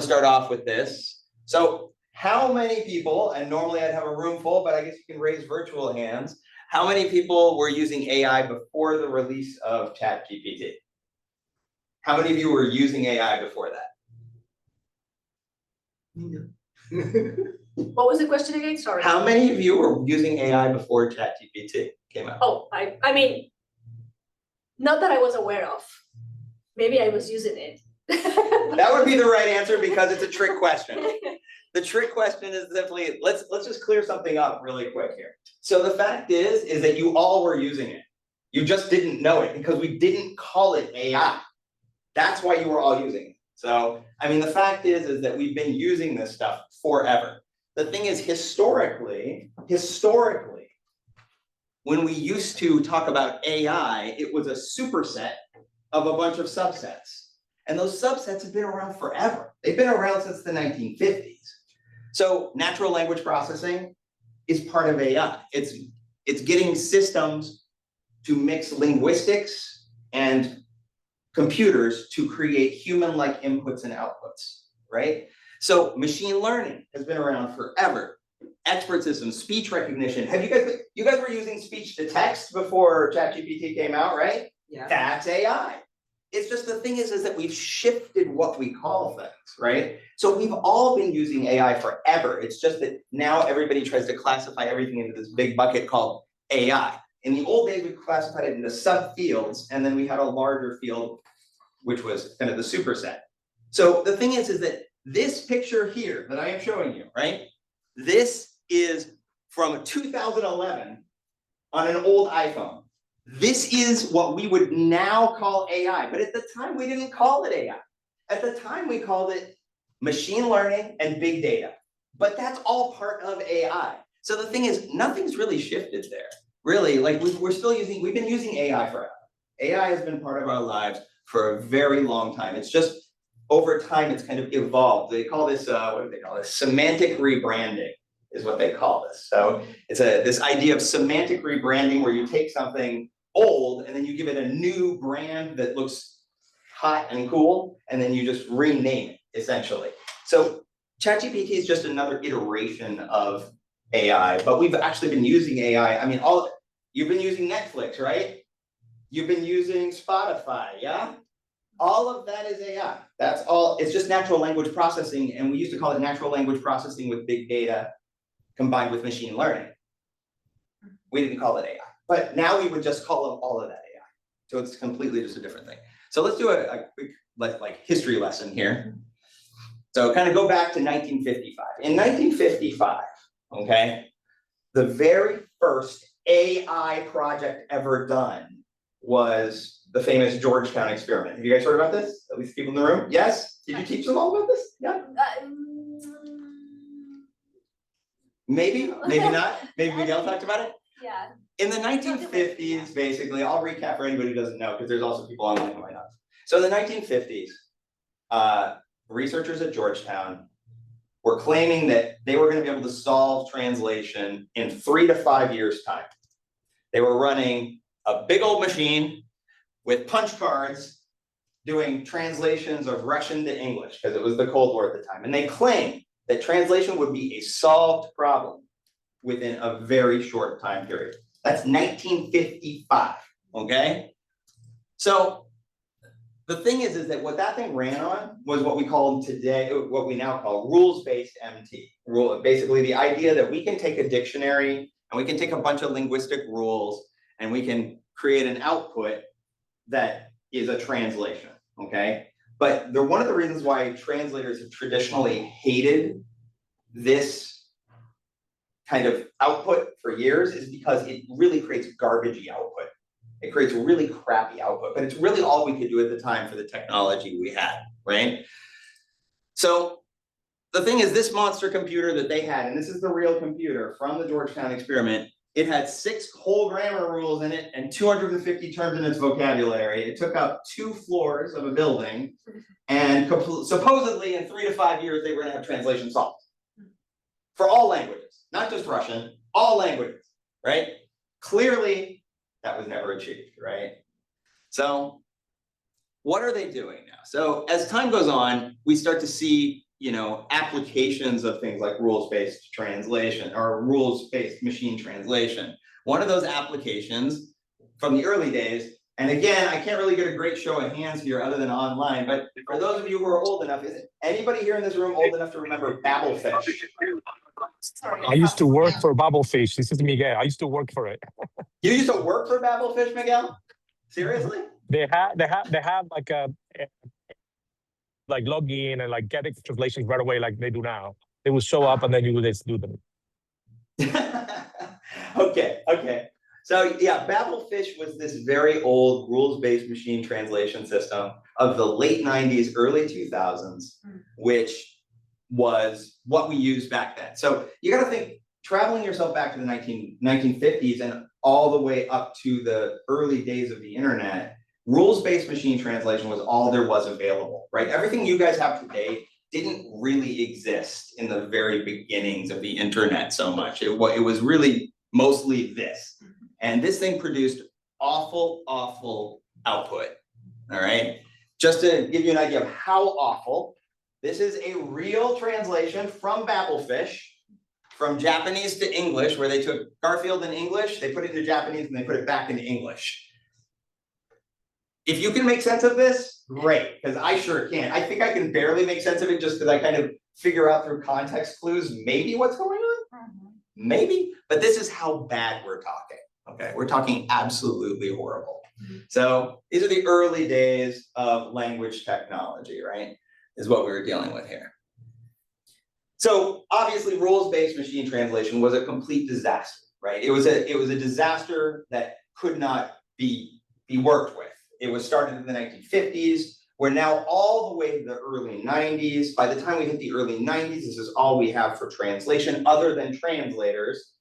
to start off with this. So how many people, and normally I'd have a room full, but I guess you can raise virtual hands. How many people were using AI before the release of ChatGPT? How many of you were using AI before that? What was the question again? Sorry. How many of you were using AI before ChatGPT came out? Oh, I mean, not that I was aware of. Maybe I was using it. That would be the right answer because it's a trick question. The trick question is simply, let's just clear something up really quick here. So the fact is that you all were using it. You just didn't know it because we didn't call it AI. That's why you were all using it. So, I mean, the fact is that we've been using this stuff forever. The thing is, historically, when we used to talk about AI, it was a superset of a bunch of subsets. And those subsets have been around forever. They've been around since the 1950s. So natural language processing is part of AI. It's getting systems to mix linguistics and computers to create human-like inputs and outputs, right? So machine learning has been around forever. Expert systems, speech recognition. Have you guys were using speech to text before ChatGPT came out, right? Yeah. That's AI. It's just the thing is that we've shifted what we call things, right? So we've all been using AI forever. It's just that now everybody tries to classify everything into this big bucket called AI. In the old days, we classified it into subfields, and then we had a larger field, which was kind of the superset. So the thing is that this picture here that I am showing you, right? This is from 2011 on an old iPhone. This is what we would now call AI, but at the time we didn't call it AI. At the time we called it machine learning and big data, but that's all part of AI. So the thing is, nothing's really shifted there. Really, like we've been using AI forever. AI has been part of our lives for a very long time. It's just over time, it's kind of evolved. They call this, what do they call this? Semantic rebranding is what they call this. So it's this idea of semantic rebranding where you take something old and then you give it a new brand that looks hot and cool, and then you just rename it, essentially. So ChatGPT is just another iteration of AI, but we've actually been using AI. I mean, you've been using Netflix, right? You've been using Spotify, yeah? All of that is AI. That's all, it's just natural language processing, and we used to call it natural language processing with big data combined with machine learning. We didn't call it AI, but now we would just call all of that AI. So it's completely just a different thing. So let's do a quick like history lesson here. So kind of go back to 1955. In 1955, okay, the very first AI project ever done was the famous Georgetown experiment. Have you guys heard about this? At least people in the room? Yes? Did you teach them all about this? Yeah? Maybe, maybe not. Maybe Miguel talked about it? Yeah. In the 1950s, basically, I'll recap for anybody who doesn't know, because there's also people online who might not. So in the 1950s, researchers at Georgetown were claiming that they were going to be able to solve translation in 3 to 5 years' time. They were running a big old machine with punch cards doing translations of Russian to English, because it was the Cold War at the time. And they claimed that translation would be a solved problem within a very short time period. That's 1955, okay? So the thing is that what that thing ran on was what we call today, what we now call rules-based MT. Basically the idea that we can take a dictionary and we can take a bunch of linguistic rules and we can create an output that is a translation, okay? But one of the reasons why translators have traditionally hated this kind of output for years is because it really creates garbagey output. It creates really crappy output, but it's really all we could do at the time for the technology we had, right? So the thing is, this monster computer that they had, and this is the real computer from the Georgetown experiment, it had 6 whole grammar rules in it and 250 terms in its vocabulary. It took up 2 floors of a building, and supposedly in 3 to 5 years, they were gonna have translation solved. For all languages, not just Russian, all languages, right? Clearly, that was never achieved, right? So what are they doing now? So as time goes on, we start to see, applications of things like rules-based translation or rules-based machine translation. One of those applications from the early days, and again, I can't really get a great show of hands here other than online, but for those of you who are old enough, is anybody here in this room old enough to remember Babelfish? Sorry. I used to work for Bubblefish. This is Miguel. I used to work for it. You used to work for Babelfish, Miguel? Seriously? They have like a like login and like get it translations right away like they do now. They will show up and then you will just do them. Okay. So yeah, Babelfish was this very old rules-based machine translation system of the late 90s, early 2000s, which was what we used back then. So you got to think, traveling yourself back to the 1950s and all the way up to the early days of the internet, rules-based machine translation was all there was available, right? Everything you guys have today didn't really exist in the very beginnings of the internet so much. It was really mostly this. And this thing produced awful output, all right? Just to give you an idea of how awful, this is a real translation from Babelfish, from Japanese to English, where they took Garfield in English, they put it into Japanese, and they put it back into English. If you can make sense of this, great, because I sure can. I think I can barely make sense of it just because I kind of figure out through context clues maybe what's going on, maybe, but this is how bad we're talking, okay? We're talking absolutely horrible. So these are the early days of language technology, right? Is what we were dealing with here. So obviously rules-based machine translation was a complete disaster, right? It was a disaster that could not be worked with. It was started in the 1950s. We're now all the way to the early 90s. By the time we hit the early 90s, this is all we have for translation other than translators.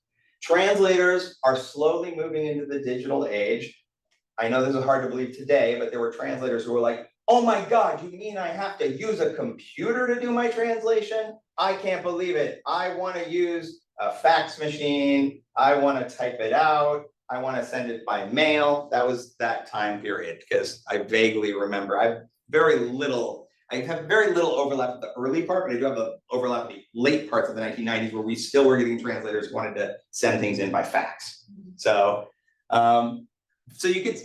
Translators are slowly moving into the digital age. I know this is hard to believe today, but there were translators who were like, oh my God, you mean I have to use a computer to do my translation? I can't believe it. I want to use a fax machine. I want to type it out. I want to send it by mail. That was that time period, because I vaguely remember. I have very little overlap with the early part, but I do have the overlap with the late parts of the 1990s where we still were getting translators who wanted to send things in by fax. So, so you could,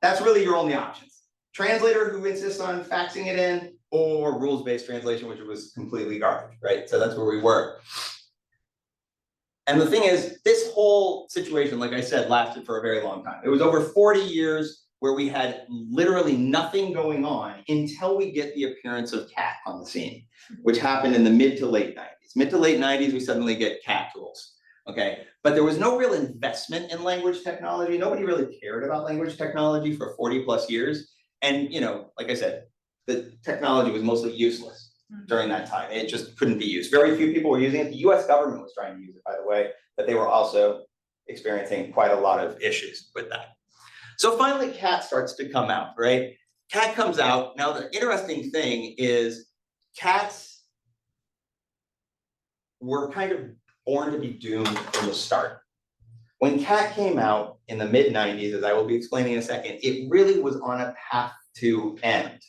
that's really your only options. Translator who insists on faxing it in, or rules-based translation, which was completely garbage, right? So that's where we were. And the thing is, this whole situation, like I said, lasted for a very long time. It was over 40 years where we had literally nothing going on until we get the appearance of CAT on the scene, which happened in the mid to late 90s. Mid to late 90s, we suddenly get CAT tools, okay? But there was no real investment in language technology. Nobody really cared about language technology for 40 plus years. And, like I said, the technology was mostly useless during that time. It just couldn't be used. Very few people were using it. The US government was trying to use it, by the way, but they were also experiencing quite a lot of issues with that. So finally, CAT starts to come out, right? CAT comes out. Now, the interesting thing is CATs were kind of born to be doomed from the start. When CAT came out in the mid-90s, as I will be explaining in a second, it really was on a path to end.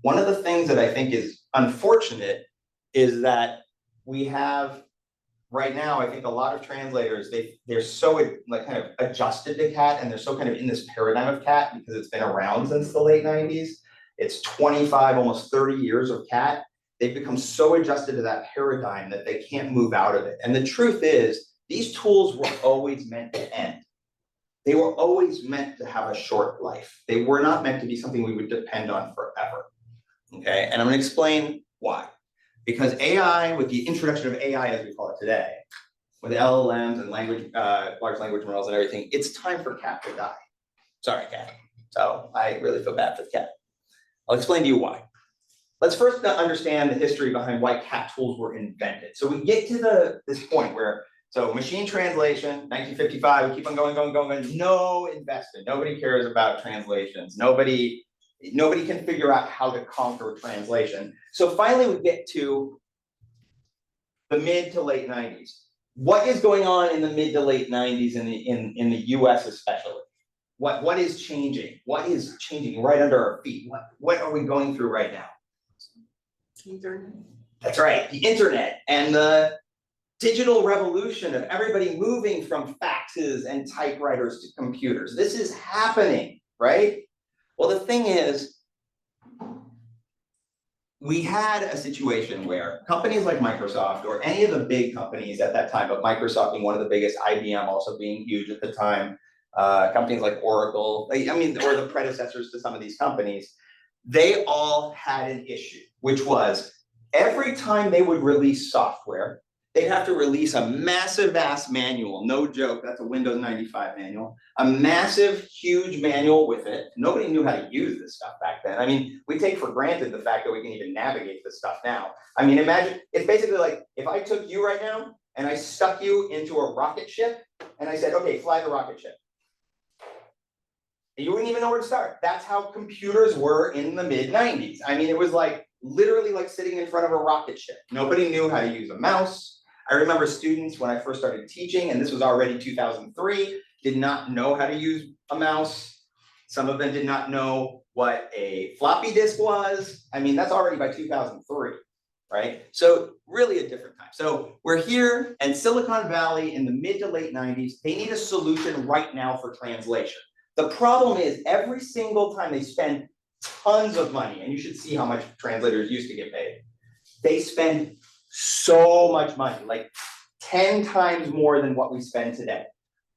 One of the things that I think is unfortunate is that we have right now, I think a lot of translators, they're so kind of adjusted to CAT, and they're so kind of in this paradigm of CAT because it's been around since the late 90s. It's 25, almost 30 years of CAT. They've become so adjusted to that paradigm that they can't move out of it. And the truth is, these tools were always meant to end. They were always meant to have a short life. They were not meant to be something we would depend on forever. Okay, and I'm going to explain why. Because AI, with the introduction of AI as we call it today, with LLMs and large language models and everything, it's time for CAT to die. Sorry, CAT. So I really feel bad for the CAT. I'll explain to you why. Let's first understand the history behind why CAT tools were invented. So we get to this point where, so machine translation, 1955, we keep on going, no investment. Nobody cares about translations. Nobody can figure out how to conquer translation. So finally we get to the mid to late 90s. What is going on in the mid to late 90s in the US especially? What is changing? What is changing right under our feet? What are we going through right now? That's right, the internet and the digital revolution of everybody moving from faxes and typewriters to computers. This is happening, right? Well, the thing is, we had a situation where companies like Microsoft, or any of the big companies at that time, but Microsoft being one of the biggest, IBM also being huge at the time, companies like Oracle, or the predecessors to some of these companies, they all had an issue, which was every time they would release software, they'd have to release a massive ass manual, no joke, that's a Windows 95 manual, a massive, huge manual with it. Nobody knew how to use this stuff back then. I mean, we take for granted the fact that we can even navigate this stuff now. I mean, imagine, it's basically like, if I took you right now and I stuck you into a rocket ship and I said, okay, fly the rocket ship. You wouldn't even know where to start. That's how computers were in the mid-90s. I mean, it was like, literally like sitting in front of a rocket ship. Nobody knew how to use a mouse. I remember students when I first started teaching, and this was already 2003, did not know how to use a mouse. Some of them did not know what a floppy disk was. I mean, that's already by 2003, right? So really a different time. So we're here in Silicon Valley in the mid to late 90s. They need a solution right now for translation. The problem is every single time they spend tons of money, and you should see how much translators used to get paid. They spend so much money, like 10 times more than what we spend today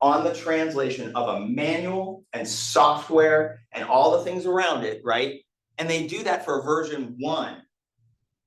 on the translation of a manual and software and all the things around it, right? And they do that for version 1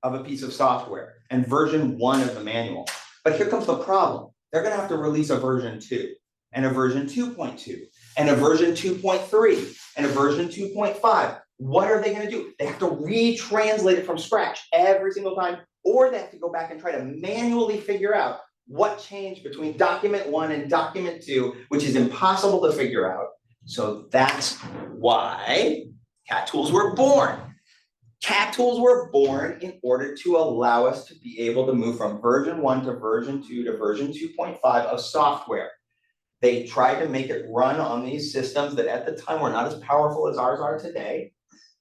of a piece of software and version 1 of the manual. But here comes the problem. They're gonna have to release a version 2 and a version 2.2 and a version 2.3 and a version 2.5. What are they going to do? They have to retranslate it from scratch every single time, or they have to go back and try to manually figure out what changed between document 1 and document 2, which is impossible to figure out. So that's why CAT tools were born. CAT tools were born in order to allow us to be able to move from version 1 to version 2 to version 2.5 of software. They tried to make it run on these systems that at the time were not as powerful as ours are today.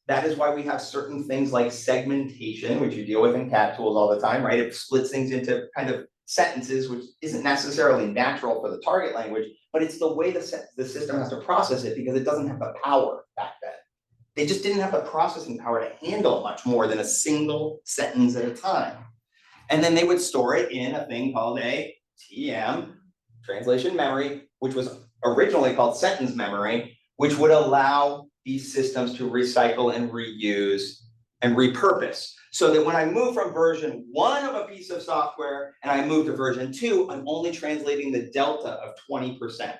That is why we have certain things like segmentation, which you deal with in CAT tools all the time, right? It splits things into kind of sentences, which isn't necessarily natural for the target language, but it's the way the system has to process it because it doesn't have the power back then. They just didn't have the processing power to handle much more than a single sentence at a time. And then they would store it in a thing called a TM, translation memory, which was originally called sentence memory, which would allow these systems to recycle and reuse and repurpose. So that when I move from version 1 of a piece of software and I move to version 2, I'm only translating the delta of 20%.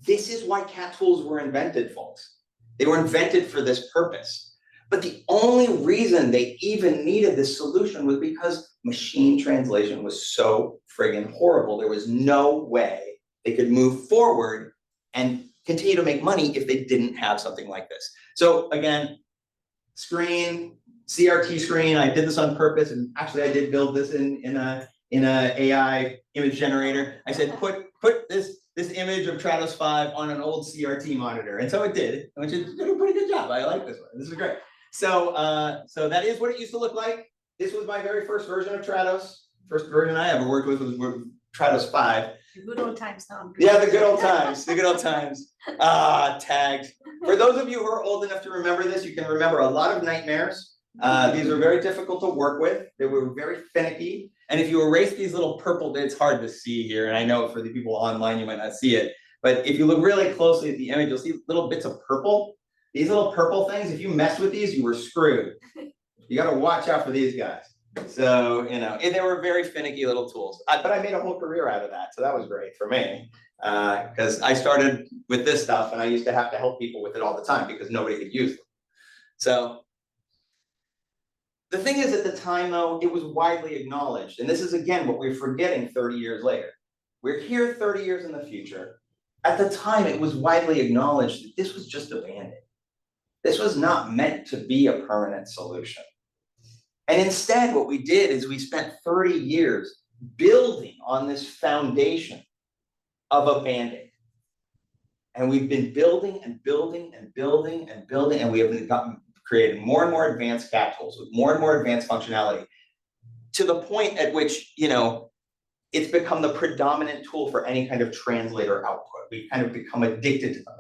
This is why CAT tools were invented, folks. They were invented for this purpose. But the only reason they even needed this solution was because machine translation was so friggin' horrible. There was no way they could move forward and continue to make money if they didn't have something like this. So again, screen, CRT screen, I did this on purpose, and actually I did build this in a AI image generator. I said, put this image of Trados 5 on an old CRT monitor. And so it did, which is did a pretty good job. I like this one. This is great. So so that is what it used to look like. This was my very first version of Trados. First version I ever worked with was Trados 5. The good old times now. Yeah, the good old times, the good old times. Tags. For those of you who are old enough to remember this, you can remember a lot of nightmares. These were very difficult to work with. They were very finicky. And if you erase these little purple, it's hard to see here. And I know for the people online, you might not see it. But if you look really closely at the image, you'll see little bits of purple. These little purple things, if you mess with these, you were screwed. You got to watch out for these guys. So, you know, they were very finicky little tools, but I made a whole career out of that. So that was great for me because I started with this stuff and I used to have to help people with it all the time because nobody could use them. So the thing is, at the time, though, it was widely acknowledged. And this is, again, what we're forgetting 30 years later. We're here 30 years in the future. At the time, it was widely acknowledged that this was just a Band-Aid. This was not meant to be a permanent solution. And instead, what we did is we spent 30 years building on this foundation of a Band-Aid. And we've been building and building and building and building, and we have gotten created more and more advanced cat tools with more and more advanced functionality, to the point at which, you know, it's become the predominant tool for any kind of translator output. We've kind of become addicted to them.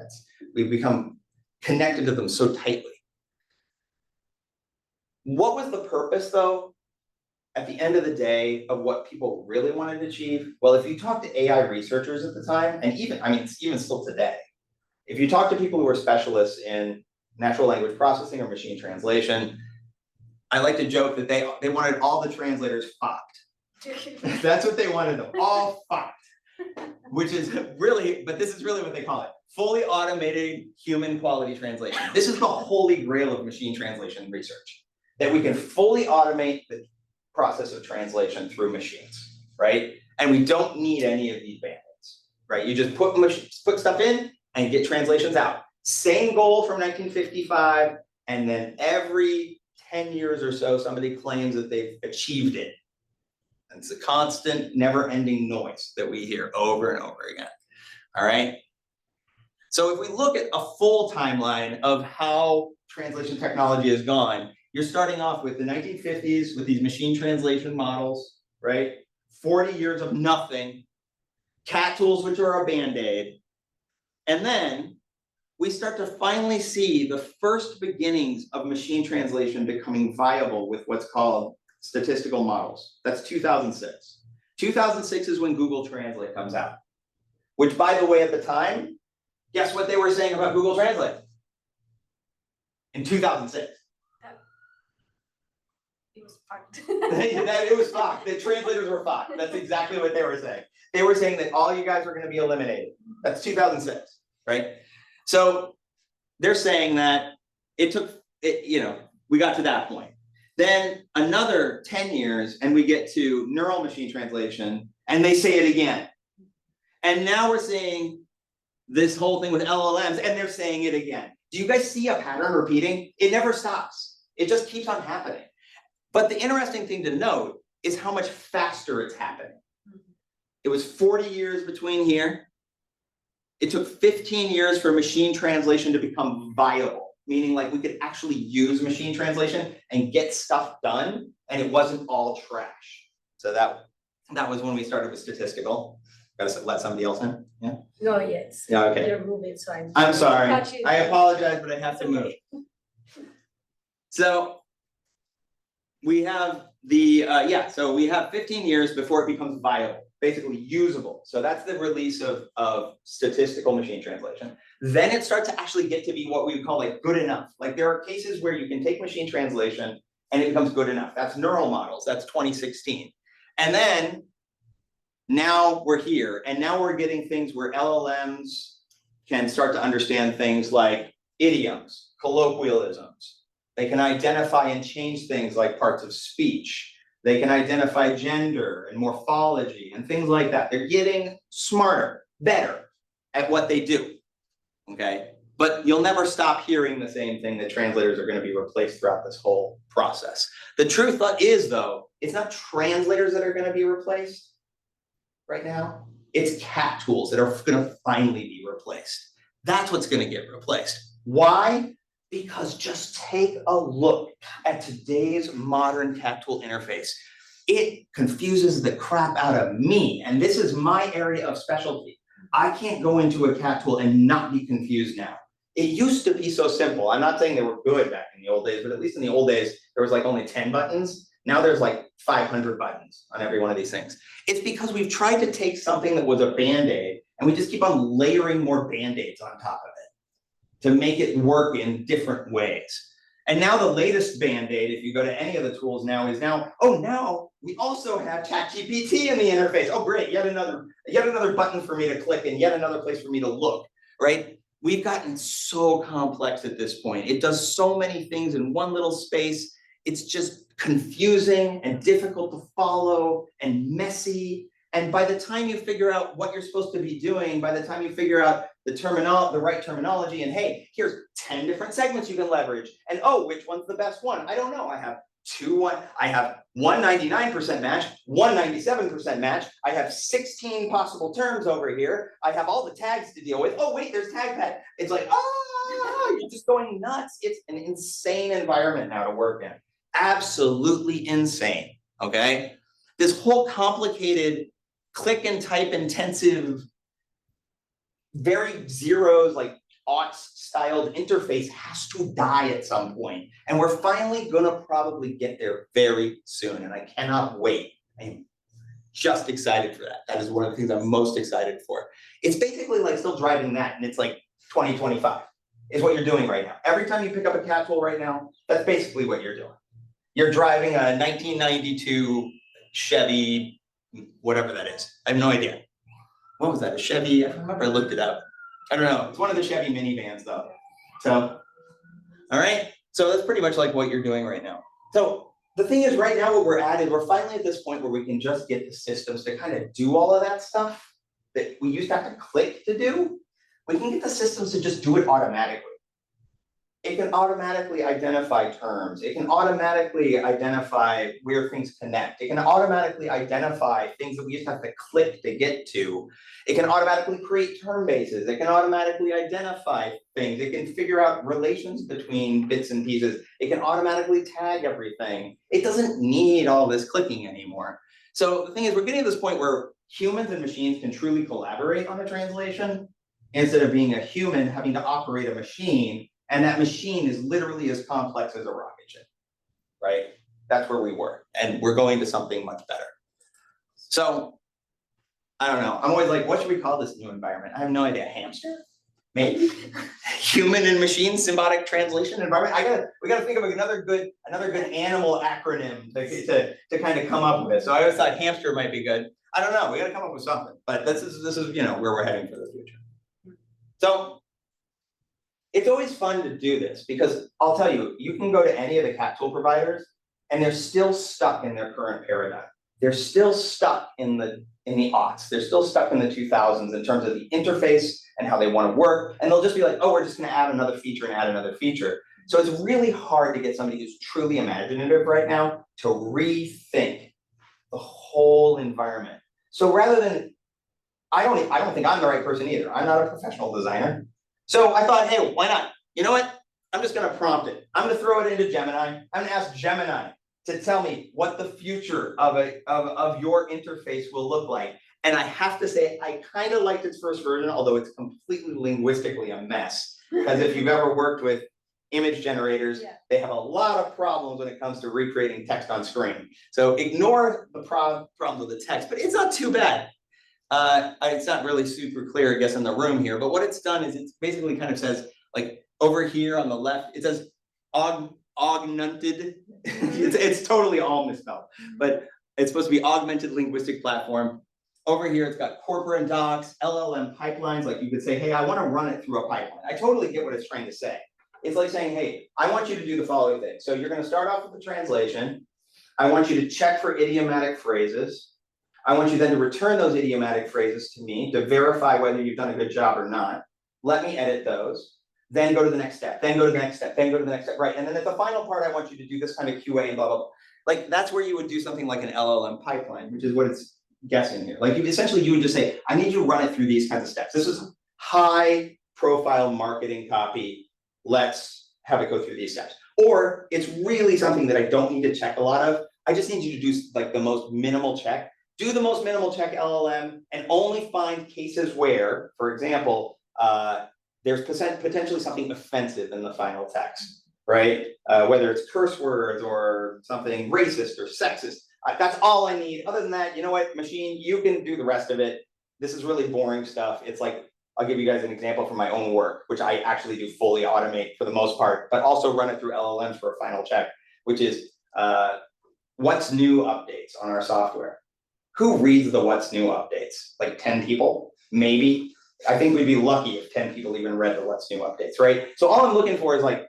We've become connected to them so tightly. What was the purpose, though, at the end of the day, of what people really wanted to achieve? Well, if you talk to AI researchers at the time, and even, I mean, even still today, if you talk to people who are specialists in natural language processing or machine translation, I like to joke that they wanted all the translators fucked. That's what they wanted them, all fucked. Which is really, but this is really what they call it. Fully automated human quality translation. This is the holy grail of machine translation research. That we can fully automate the process of translation through machines, right? And we don't need any of these band-aids, right? You just put stuff in and get translations out. Same goal from 1955, and then every 10 years or so, somebody claims that they've achieved it. And it's a constant, never-ending noise that we hear over and over again, all right? So if we look at a full timeline of how translation technology has gone, you're starting off with the 1950s with these machine translation models, right? 40 years of nothing, cat tools, which are a band-aid. And then we start to finally see the first beginnings of machine translation becoming viable with what's called statistical models. That's 2006. 2006 is when Google Translate comes out, which, by the way, at the time, guess what they were saying about Google Translate? In 2006. It was fucked. It was fucked. The translators were fucked. That's exactly what they were saying. They were saying that all you guys were going to be eliminated. That's 2006, right? So they're saying that it took, you know, we got to that point. Then another 10 years and we get to neural machine translation and they say it again. And now we're seeing this whole thing with LLMs and they're saying it again. Do you guys see a pattern repeating? It never stops. It just keeps on happening. But the interesting thing to note is how much faster it's happening. It was 40 years between here. It took 15 years for machine translation to become viable, meaning like we could actually use machine translation and get stuff done, and it wasn't all trash. So that was when we started with statistical. Gotta let somebody else in, yeah? No, yes. Yeah, okay. You're moving, so I'm sorry. Got you. I apologize, but I have to move. So we have the, so we have 15 years before it becomes viable, basically usable. So that's the release of statistical machine translation. Then it starts to actually get to be what we would call like good enough. Like there are cases where you can take machine translation and it becomes good enough. That's neural models, that's 2016. And then now we're here, and now we're getting things where LLMs can start to understand things like idioms, colloquialisms. They can identify and change things like parts of speech. They can identify gender and morphology and things like that. They're getting smarter, better at what they do, okay? But you'll never stop hearing the same thing that translators are going to be replaced throughout this whole process. The truth is, though, it's not translators that are going to be replaced right now. It's cat tools that are going to finally be replaced. That's what's going to get replaced. Why? Because just take a look at today's modern cat tool interface. It confuses the crap out of me, and this is my area of specialty. I can't go into a cat tool and not be confused now. It used to be so simple. I'm not saying they were good back in the old days, but at least in the old days, there was like only 10 buttons. Now there's like 500 buttons on every one of these things. It's because we've tried to take something that was a Band-Aid and we just keep on layering more Band-Aids on top of it to make it work in different ways. And now the latest Band-Aid, if you go to any of the tools now, is now we also have ChatGPT in the interface. Oh great, yet another button for me to click and yet another place for me to look, right? We've gotten so complex at this point. It does so many things in one little space. It's just confusing and difficult to follow and messy. And by the time you figure out what you're supposed to be doing, by the time you figure out the right terminology, and hey, here's 10 different segments you can leverage, and oh, which one's the best one? I don't know. I have I have one 99% match, one 97% match. I have 16 possible terms over here. I have all the tags to deal with. Oh wait, there's tag pad. It's like, you're just going nuts. It's an insane environment now to work in. Absolutely insane, okay? This whole complicated click and type intensive, very zeros, like aughts styled interface has to die at some point. And we're finally gonna probably get there very soon. And I cannot wait. I'm just excited for that. That is one of the things I'm most excited for. It's basically like still driving that, and it's like 2025 is what you're doing right now. Every time you pick up a cat tool right now, that's basically what you're doing. You're driving a 1992 Chevy, whatever that is. I have no idea. What was that, a Chevy? I remember I looked it up. I don't know, it's one of the Chevy minivans though. So, all right, so that's pretty much like what you're doing right now. So the thing is right now what we're at is we're finally at this point where we can just get the systems to kind of do all of that stuff that we used to have to click to do. We can get the systems to just do it automatically. It can automatically identify terms. It can automatically identify where things connect. It can automatically identify things that we used to have to click to get to. It can automatically create term bases. It can automatically identify things. It can figure out relations between bits and pieces. It can automatically tag everything. It doesn't need all this clicking anymore. So the thing is, we're getting to this point where humans and machines can truly collaborate on a translation instead of being a human having to operate a machine. And that machine is literally as complex as a rocket ship, right? That's where we were, and we're going to something much better. So, I don't know, I'm always like, what should we call this new environment? I have no idea, hamster? Maybe? Human and machine symbiotic translation environment? We gotta think of another good animal acronym to kind of come up with. So I always thought hamster might be good. I don't know, we gotta come up with something, but this is where we're heading for the future. So, it's always fun to do this because I'll tell you, you can go to any of the cat tool providers and they're still stuck in their current paradigm. They're still stuck in the aughts. They're still stuck in the 2000s in terms of the interface and how they want to work. And they'll just be like, oh, we're just going to add another feature and add another feature. So it's really hard to get somebody who's truly imaginative right now to rethink the whole environment. So rather than, I don't think I'm the right person either. I'm not a professional designer. So I thought, hey, why not? You know what? I'm just gonna prompt it. I'm gonna throw it into Gemini. I'm gonna ask Gemini to tell me what the future of your interface will look like. And I have to say, I kind of liked its first version, although it's completely linguistically a mess. Because if you've ever worked with image generators, they have a lot of problems when it comes to recreating text on screen. So ignore the problems with the text, but it's not too bad. It's not really super clear, I guess, in the room here, but what it's done is it basically kind of says, like, over here on the left, it says augmented. it's totally all misspelled, but it's supposed to be augmented linguistic platform. Over here, it's got corporate docs, LLM pipelines, like you could say, hey, I want to run it through a pipeline. I totally get what it's trying to say. It's like saying, hey, I want you to do the following thing. So you're going to start off with the translation. I want you to check for idiomatic phrases. I want you then to return those idiomatic phrases to me to verify whether you've done a good job or not. Let me edit those, then go to the next step, then go to the next step, then go to the next step, right? And then at the final part, I want you to do this kind of QA and blah, blah, blah. Like that's where you would do something like an LLM pipeline, which is what it's guessing here. Like essentially you would just say, I need you to run it through these kinds of steps. This is high profile marketing copy. Let's have it go through these steps. Or it's really something that I don't need to check a lot of. I just need you to do like the most minimal check. Do the most minimal check LLM and only find cases where, for example, there's potentially something offensive in the final text, right? Whether it's curse words or something racist or sexist. That's all I need. Other than that, you know what, machine, you can do the rest of it. This is really boring stuff. It's like, I'll give you guys an example from my own work, which I actually do fully automate for the most part, but also run it through LLMs for a final check, which is what's new updates on our software. Who reads the what's new updates? Like 10 people, maybe. I think we'd be lucky if 10 people even read the what's new updates, right? So all I'm looking for is like,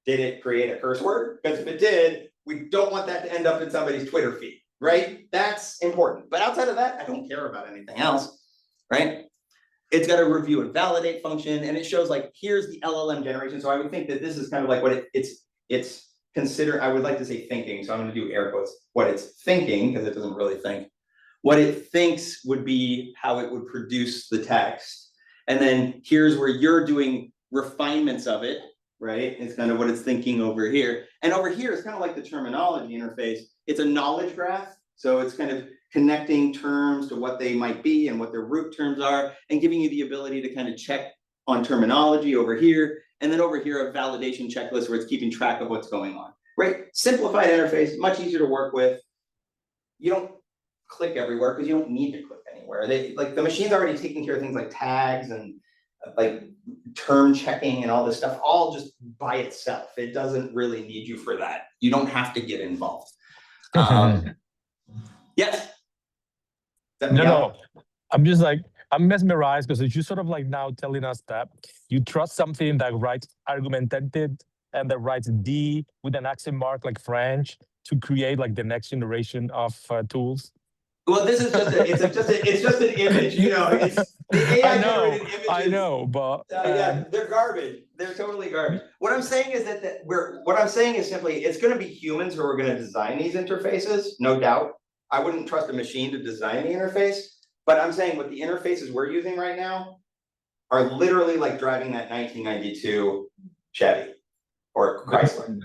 did it create a curse word? Because if it did, we don't want that to end up in somebody's Twitter feed, right? That's important. But outside of that, I don't care about anything else, right? It's got a review and validate function, and it shows like, here's the LLM generation. So I would think that this is kind of like what it's consider, I would like to say thinking, so I'm gonna do air quotes, what it's thinking, because it doesn't really think. What it thinks would be how it would produce the text. And then here's where you're doing refinements of it, right? It's kind of what it's thinking over here. And over here is kind of like the terminology interface. It's a knowledge graph. So it's kind of connecting terms to what they might be and what their root terms are, and giving you the ability to kind of check on terminology over here. And then over here, a validation checklist where it's keeping track of what's going on, right? Simplified interface, much easier to work with. You don't click everywhere because you don't need to click anywhere. Like the machine's already taking care of things like tags and like term checking and all this stuff, all just by itself. It doesn't really need you for that. You don't have to get involved. Yes. No. I'm just like, I'm mesmerized because you sort of like now telling us that you trust something that writes argumentative and that writes D with an accent mark like French to create like the next generation of tools. Well, this is it's just an image, you know. It's the AI generated images. I know, but yeah, they're garbage. They're totally garbage. What I'm saying is that what I'm saying is simply it's going to be humans who are going to design these interfaces, no doubt. I wouldn't trust a machine to design the interface, but I'm saying what the interfaces we're using right now are literally like driving that 1992 Chevy or Chrysler.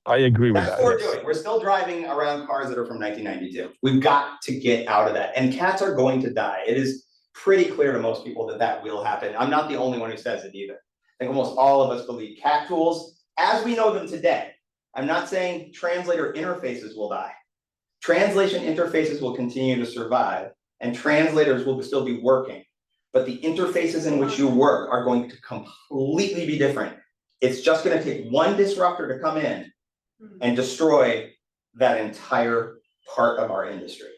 I agree with that. That's what we're doing. We're still driving around cars that are from 1992. We've got to get out of that. And cats are going to die. It is pretty clear to most people that that will happen. I'm not the only one who says it either. I think almost all of us believe cat tools, as we know them today. I'm not saying translator interfaces will die. Translation interfaces will continue to survive, and translators will still be working. But the interfaces in which you work are going to completely be different. It's just going to take one disruptor to come in and destroy that entire part of our industry.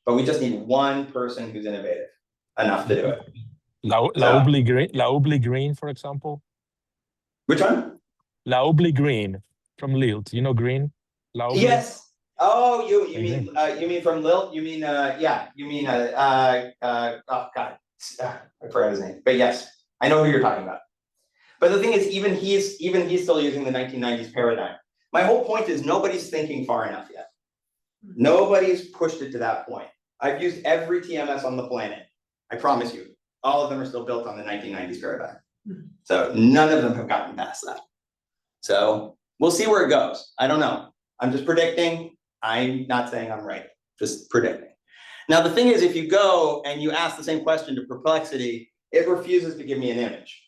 But we just need one person who's innovative enough to do it. Laubli Green, for example. Which one? Laubli Green from Lilt. You know Green? Laubli? Yes. Oh, you mean from Lilt? You mean yeah, you mean oh God, I forgot his name. But yes, I know who you're talking about. But the thing is, even he's still using the 1990s paradigm. My whole point is nobody's thinking far enough yet. Nobody's pushed it to that point. I've used every TMS on the planet. I promise you, all of them are still built on the 1990s paradigm. So none of them have gotten past that. So we'll see where it goes. I don't know. I'm just predicting. I'm not saying I'm right, just predicting. Now, the thing is, if you go and you ask the same question to Perplexity, it refuses to give me an image.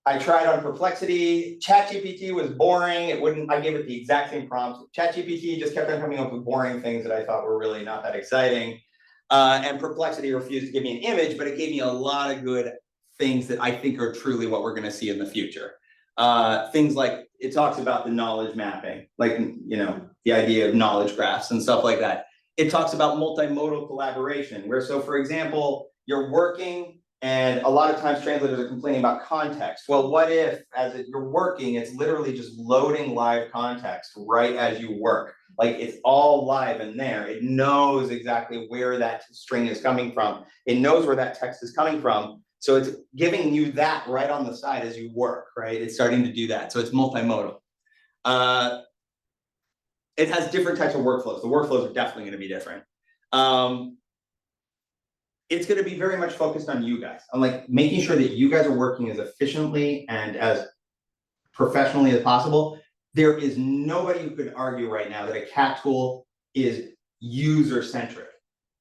I tried on Perplexity. ChatGPT was boring. It wouldn't, I gave it the exact same prompts. ChatGPT just kept on coming up with boring things that I thought were really not that exciting. And Perplexity refused to give me an image, but it gave me a lot of good things that I think are truly what we're going to see in the future. Things like it talks about the knowledge mapping, like, you know, the idea of knowledge graphs and stuff like that. It talks about multimodal collaboration, where, so for example, you're working and a lot of times translators are complaining about context. Well, what if you're working, it's literally just loading live context right as you work. Like it's all live in there. It knows exactly where that string is coming from. It knows where that text is coming from. So it's giving you that right on the side as you work, right? It's starting to do that. So it's multimodal. It has different types of workflows. The workflows are definitely going to be different. It's going to be very much focused on you guys, on like making sure that you guys are working as efficiently and as professionally as possible. There is nobody who could argue right now that a CAT tool is user-centric.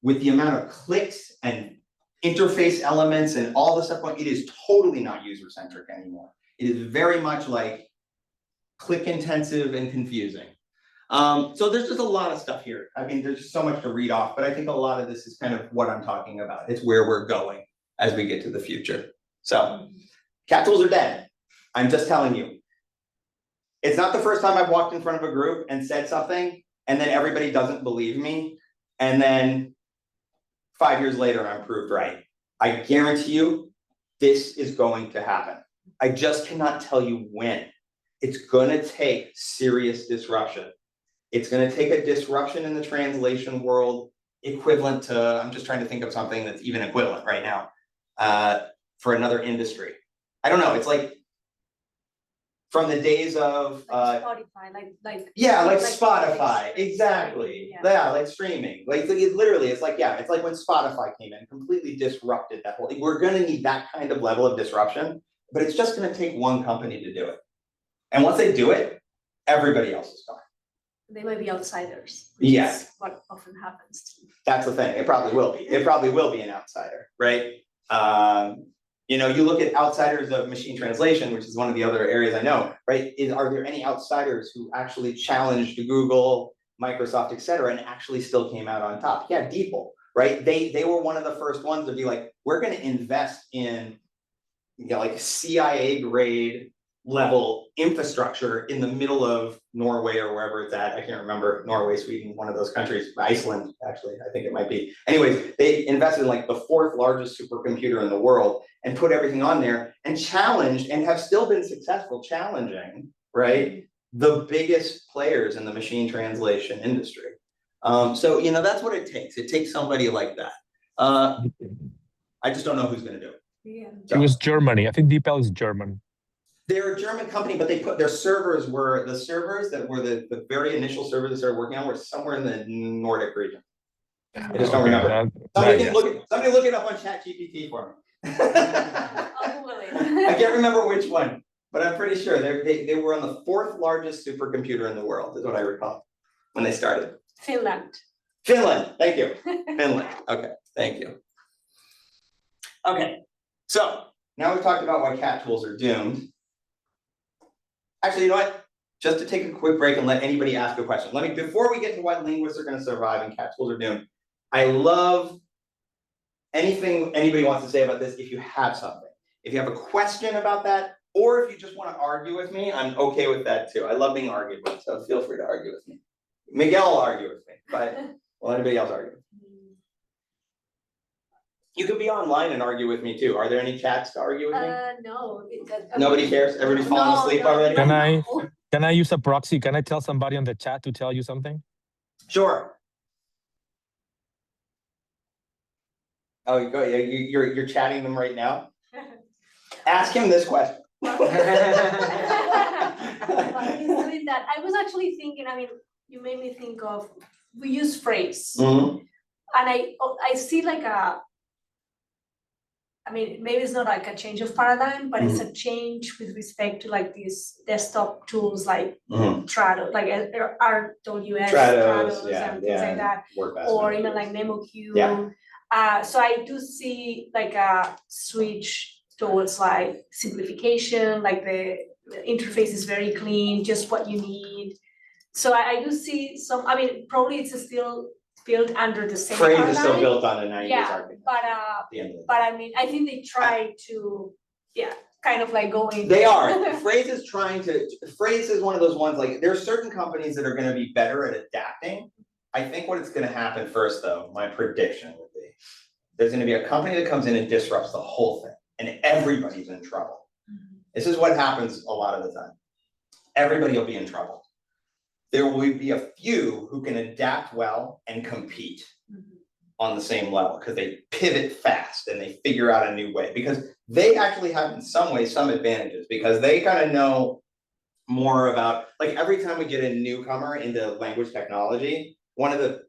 With the amount of clicks and interface elements and all the stuff, it is totally not user-centric anymore. It is very much like click-intensive and confusing. So there's just a lot of stuff here. I mean, there's just so much to read off, but I think a lot of this is kind of what I'm talking about. It's where we're going as we get to the future. So CAT tools are dead. I'm just telling you. It's not the first time I've walked in front of a group and said something, and then everybody doesn't believe me. And then 5 years later, I'm proved right. I guarantee you, this is going to happen. I just cannot tell you when. It's gonna take serious disruption. It's going to take a disruption in the translation world equivalent to, I'm just trying to think of something that's even equivalent right now for another industry. I don't know. It's like from the days of Spotify, like Spotify, exactly. Yeah, like streaming. Like it literally, it's like, yeah, it's like when Spotify came in, completely disrupted that whole. We're going to need that kind of level of disruption but it's just gonna take one company to do it. And once they do it, everybody else is gone. They might be outsiders. Which Yes. is what often happens. That's the thing, it probably will be. It probably will be an outsider, right? You know, you look at outsiders of machine translation, which is one of the other areas I know, right? Are there any outsiders who actually challenged Google, Microsoft, et cetera, and actually still came out on top? Yeah, DeepL, right? They were one of the first ones to be like, we're gonna invest in, you know, like CIA grade level infrastructure in the middle of Norway or wherever it's at. I can't remember, Norway, Sweden, one of those countries, Iceland, actually, I think it might be. Anyways, they invested in like the 4th largest supercomputer in the world and put everything on there and challenged and have still been successful challenging, right? The biggest players in the machine translation industry. So, you know, that's what it takes. It takes somebody like that. I just don't know who's gonna do it. Yeah. It was Germany. I think DeepL is German. They're a German company, but they put their servers were the servers that were the very initial servers that started working on were somewhere in the Nordic region. I just don't remember. Somebody look it up on ChatGPT for me. I'll Google it. I can't remember which one, but I'm pretty sure they were on the 4th largest supercomputer in the world, is what I recall when they started. Finland. Finland, thank you. Finland. Okay, thank you. Okay, so now we've talked about why cat tools are doomed. Actually, you know what? Just to take a quick break and let anybody ask a question. Before we get to why linguists are gonna survive and cat tools are doomed, I love anything anybody wants to say about this if you have something. If you have a question about that, or if you just wanna argue with me, I'm okay with that too. I love being argued with, so feel free to argue with me. Miguel will argue with me, but will anybody else argue? You could be online and argue with me too. Are there any chats to argue with me? No. Nobody cares? Everybody's falling asleep already? Can I use a proxy? Can I tell somebody on the chat to tell you something? Sure. Oh, you go. You're chatting them right now. Ask him this question. While he's doing that, I was actually thinking, I mean, you made me think of, we use phrase. Mhm. And I see like I mean, maybe it's not like a change of paradigm, but it's a change with respect to like these desktop tools like Trados, like RWS, Trados and things like that, or even like MemoQ. Yeah. So I do see like a switch towards like simplification, like the interface is very clean, just what you need. So I do see some, I mean, probably it's still built under the same Phrase paradigm. is still built on a 90s argument. But I mean, I think they try to, kind of like go in. They are. Phrase is one of those ones, like there are certain companies that are gonna be better at adapting. I think what it's gonna happen first though, my prediction would be, there's gonna be a company that comes in and disrupts the whole thing and everybody's in trouble. This is what happens a lot of the time. Everybody will be in trouble. There will be a few who can adapt well and compete on the same level because they pivot fast and they figure out a new way, because they actually have in some ways some advantages because they kind of know more about, like every time we get a newcomer into language technology, one of the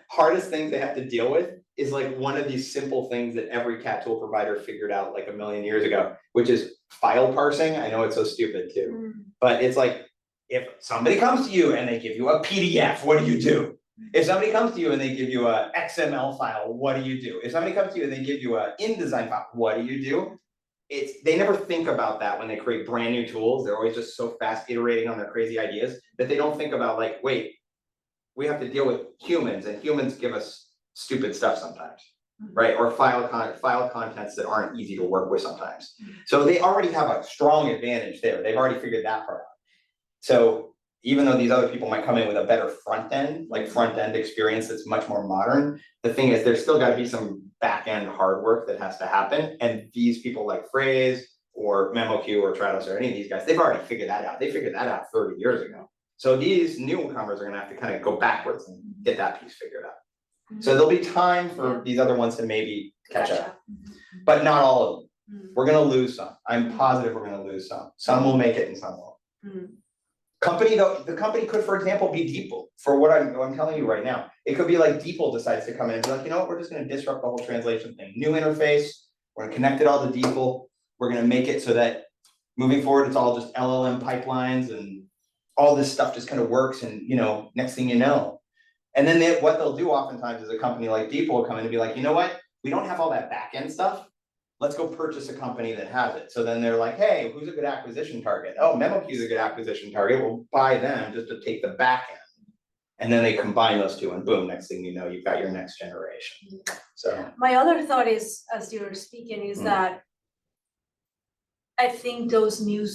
hardest things they have to deal with is like one of these simple things that every cat tool provider figured out like a million years ago, which is file parsing. I know it's so stupid too, but it's like, if somebody comes to you and they give you a PDF, what do you do? If somebody comes to you and they give you a XML file, what do you do? If somebody comes to you and they give you a InDesign file, what do you do? They never think about that when they create brand new tools. They're always just so fast iterating on their crazy ideas that they don't think about like, wait, we have to deal with humans and humans give us stupid stuff sometimes, right? Or file contents that aren't easy to work with sometimes. So they already have a strong advantage there. They've already figured that part out. So even though these other people might come in with a better front end experience that's much more modern, the thing is there's still got to be some back end hard work that has to happen. And these people like Phrase or MemoQ or Trados or any of these guys, they've already figured that out. They figured that out 30 years ago. So these newcomers are gonna have to kind of go backwards and get that piece figured out. So there'll be time for these other ones to maybe catch up, but not all of them. We're gonna lose some. I'm positive we're gonna lose some. Some will make it and some won't. The company could, for example, be DeepL. For what I'm telling you right now, it could be like DeepL decides to come in and be like, you know what, we're just gonna disrupt the whole translation thing. New interface, we're gonna connect it all to DeepL. We're gonna make it so that moving forward, it's all just LLM pipelines and all this stuff just kind of works and, you know, next thing you know. And then what they'll do oftentimes is a company like Deep will come in and be like, you know what? We don't have all that back end stuff. Let's go purchase a company that has it. So then they're like, hey, who's a good acquisition target? Oh, MemoQ is a good acquisition target. We'll buy them just to take the back end. And then they combine those two and boom, next thing you know, you've got your next generation. So my other thought is, as you're speaking, is that I think those new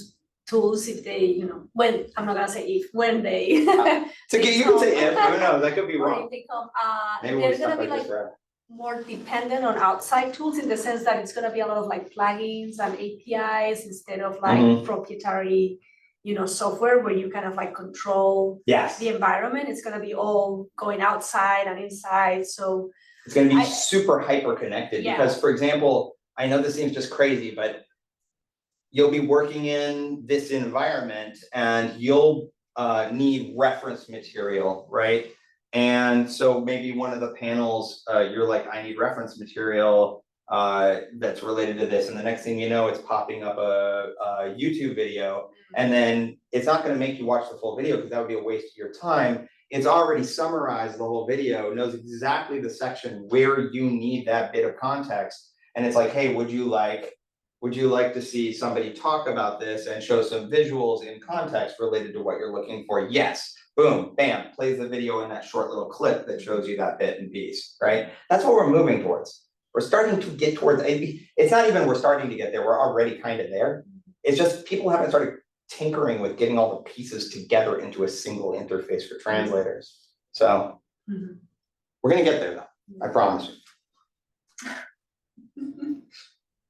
tools, if they, you know, when, I'm not gonna say if, when they. you can say if, who knows, that could be Or wrong. if they come, Maybe we'll they're stuck gonna be like like this forever. more dependent on outside tools, in the sense that it's gonna be a lot of like plugins and APIs instead of like proprietary, you know, software where you kind of like control Yes, the environment. It's gonna be all going outside and inside, so. it's gonna be super hyper connected because, for example, I know this seems just crazy, but you'll be working in this environment and you'll need reference material, right? And so maybe one of the panels, you're like, I need reference material that's related to this. And the next thing you know, it's popping up a YouTube video. And then it's not gonna make you watch the full video because that would be a waste of your time. It's already summarized the whole video, knows exactly the section where you need that bit of context. And it's like, hey, would you like to see somebody talk about this and show some visuals in context related to what you're looking for? Yes. Boom, bam, plays the video in that short little clip that shows you that bit and piece, right? That's what we're moving towards. We're starting to get towards, it's not even we're starting to get there, we're already kind of there. It's just people haven't started tinkering with getting all the pieces together into a single interface for translators. So we're gonna get there though, I promise you.